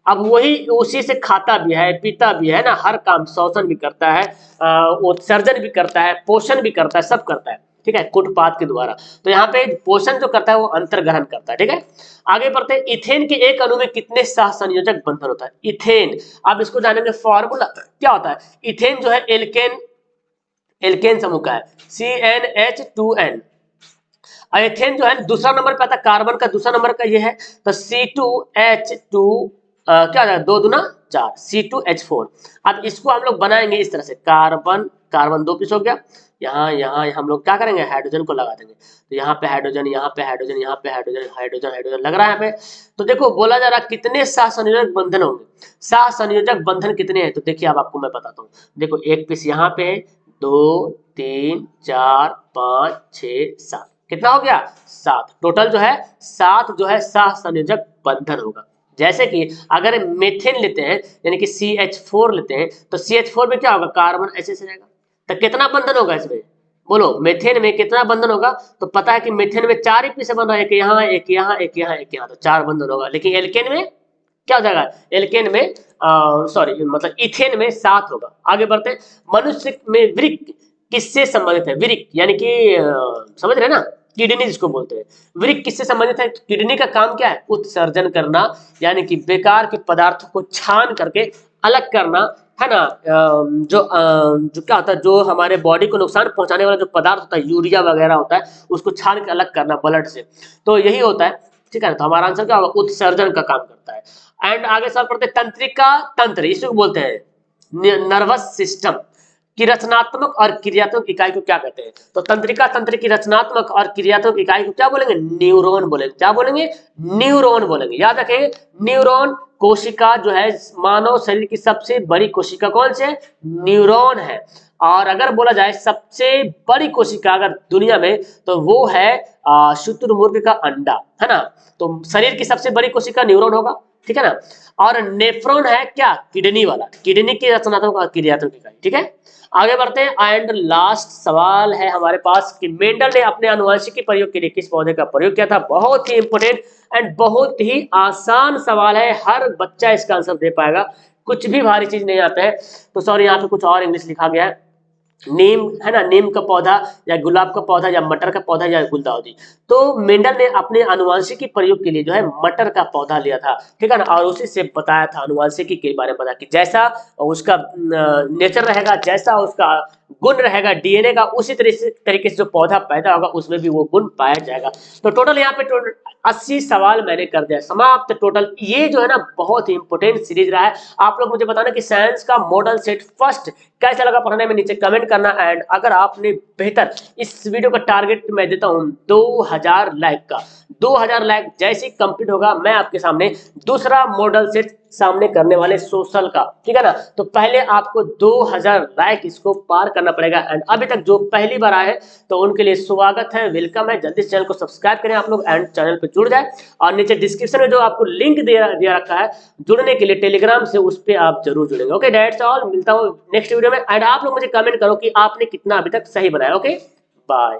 अब वही उसी से खाता भी है, पीता भी है ना, हर काम, श्वसन भी करता है, उत्सर्जन भी करता है, पोषण भी करता है, सब करता है, ठीक है, कुटपाथ के द्वारा। तो यहाँ पे पोषण जो करता है वो अंतर्ग्रहण करता है, ठीक है। आगे बढ़ते हैं, इथेन के एक अणु में कितने सहसंयोजक बंधन होता है? इथेन, आप इसको जानेंगे, फॉर्मूला क्या होता है। इथेन जो है एल्केन, एल्केन समूह का है, CnH2n। एथेन जो है दूसरा नंबर पे आता है, कार्बन का दूसरा नंबर का ये है, तो C2H2, क्या हो जाएगा, 2 दूना 4, C2H4। अब इसको हम लोग बनाएंगे इस तरह से, कार्बन कार्बन 2 पीस हो गया, यहाँ यहाँ हम लोग क्या करेंगे, हाइड्रोजन को लगा देंगे, तो यहाँ पे हाइड्रोजन, यहाँ पे हाइड्रोजन, यहाँ पे हाइड्रोजन, हाइड्रोजन हाइड्रोजन लग रहा है यहाँ पे। तो देखो बोला जा रहा है कितने सहसंयोजक बंधन होंगे, सहसंयोजक बंधन कितने हैं, तो देखिए अब आपको मैं बताता हूँ। देखो एक पीस यहाँ पे है, 2 3 4 5 6 7, कितना हो गया, 7, टोटल जो है 7 जो है सहसंयोजक बंधन होगा। जैसे कि अगर मेथेन लेते हैं यानी कि CH4 लेते हैं, तो CH4 में क्या होगा, कार्बन ऐसे से जाएगा, तो कितना बंधन होगा इसमें, बोलो मेथेन में कितना बंधन होगा। तो पता है कि मेथेन में 4 ही पीस बन रहा है, एक यहाँ एक यहाँ एक यहाँ एक यहाँ, तो 4 बंधन होगा। लेकिन एल्केन में क्या हो जाएगा, एल्केन में सॉरी मतलब इथेन में 7 होगा। आगे बढ़ते हैं, मनुष्य में वृक्क किससे संबंधित है, वृक्क यानी कि समझ रहे हैं ना, किडनी जिसको बोलते हैं। वृक्क किससे संबंधित है, किडनी का काम क्या है, उत्सर्जन करना, यानी कि बेकार के पदार्थों को छान करके अलग करना, है ना। जो क्या होता है, जो हमारे बॉडी को नुकसान पहुंचाने वाला जो पदार्थ होता है, यूरिया वगैरह होता है, उसको छान के अलग करना ब्लड से, तो यही होता है, ठीक है। तो हमारा आंसर क्या होगा, उत्सर्जन का काम करता है। एंड आगे सवाल पढ़ते हैं, तंत्रिका तंत्र इसको बोलते हैं, नर्वस सिस्टम की रचनात्मक और क्रियात्मक इकाई को क्या कहते हैं। तो तंत्रिका तंत्र की रचनात्मक और क्रियात्मक इकाई को क्या बोलेंगे, न्यूरॉन बोलेंगे, क्या बोलेंगे, न्यूरॉन बोलेंगे, याद रखेंगे। न्यूरॉन कोशिका जो है, मानव शरीर की सबसे बड़ी कोशिका कौन से, न्यूरॉन है। और अगर बोला जाए सबसे बड़ी कोशिका अगर दुनिया में, तो वो है शुतुरमुर्ग का अंडा, है ना। तो शरीर की सबसे बड़ी कोशिका न्यूरॉन होगा, ठीक है ना। और नेफ्रॉन है क्या, किडनी वाला, किडनी की रचनात्मक और क्रियात्मक इकाई, ठीक है। आगे बढ़ते हैं, एंड लास्ट सवाल है हमारे पास कि मेंडल ने अपने आनुवंशिकी प्रयोग के लिए किस पौधे का प्रयोग किया था। बहुत ही इंपोर्टेंट एंड बहुत ही आसान सवाल है, हर बच्चा इसका आंसर दे पाएगा, कुछ भी भारी चीज नहीं आता है। तो सॉरी यहाँ पे कुछ और इंग्लिश लिखा गया है, नीम, है ना, नीम का पौधा या गुलाब का पौधा या मटर का पौधा या गुलदाउदी। तो मेंडल ने अपने आनुवंशिकी प्रयोग के लिए जो है मटर का पौधा लिया था, ठीक है ना, और उसी से बताया था आनुवंशिकी के बारे में, बताया कि जैसा उसका नेचर रहेगा, जैसा उसका गुण रहेगा डीएनए का, उसी तरीके से जो पौधा पैदा होगा उसमें भी वो गुण पाया जाएगा। तो टोटल यहाँ पे 80 सवाल मैंने कर दिया समाप्त। टोटल ये जो है ना बहुत ही इंपोर्टेंट सीरीज रहा है। आप लोग मुझे बताना कि साइंस का मॉडल सेट फर्स्ट कैसा लगा पढ़ने में, नीचे कमेंट करना। एंड अगर आपने बेहतर, इस वीडियो का टारगेट मैं देता हूं 2000 लाइक का, 2000 लाइक जैसे ही कंप्लीट होगा मैं आपके सामने दूसरा मॉडल सेट सामने करने वाले सोशल का, ठीक है ना। तो पहले आपको 2000 लाइक इसको पार करना पड़ेगा। एंड अभी तक जो पहली बार आए हैं तो उनके लिए स्वागत है, वेलकम है, जल्दी से चैनल को सब्सक्राइब करें आप लोग एंड चैनल पे जुड़ जाए। और नीचे डिस्क्रिप्शन में जो आपको लिंक दिया रखा है जुड़ने के लिए टेलीग्राम से, उस पर आप जरूर जुड़ेंगे। ओके, दैट्स ऑल, मिलता हूँ नेक्स्ट वीडियो में। एंड आप लोग मुझे कमेंट करो कि आपने कितना अभी तक सही बनाया। Okay, bye.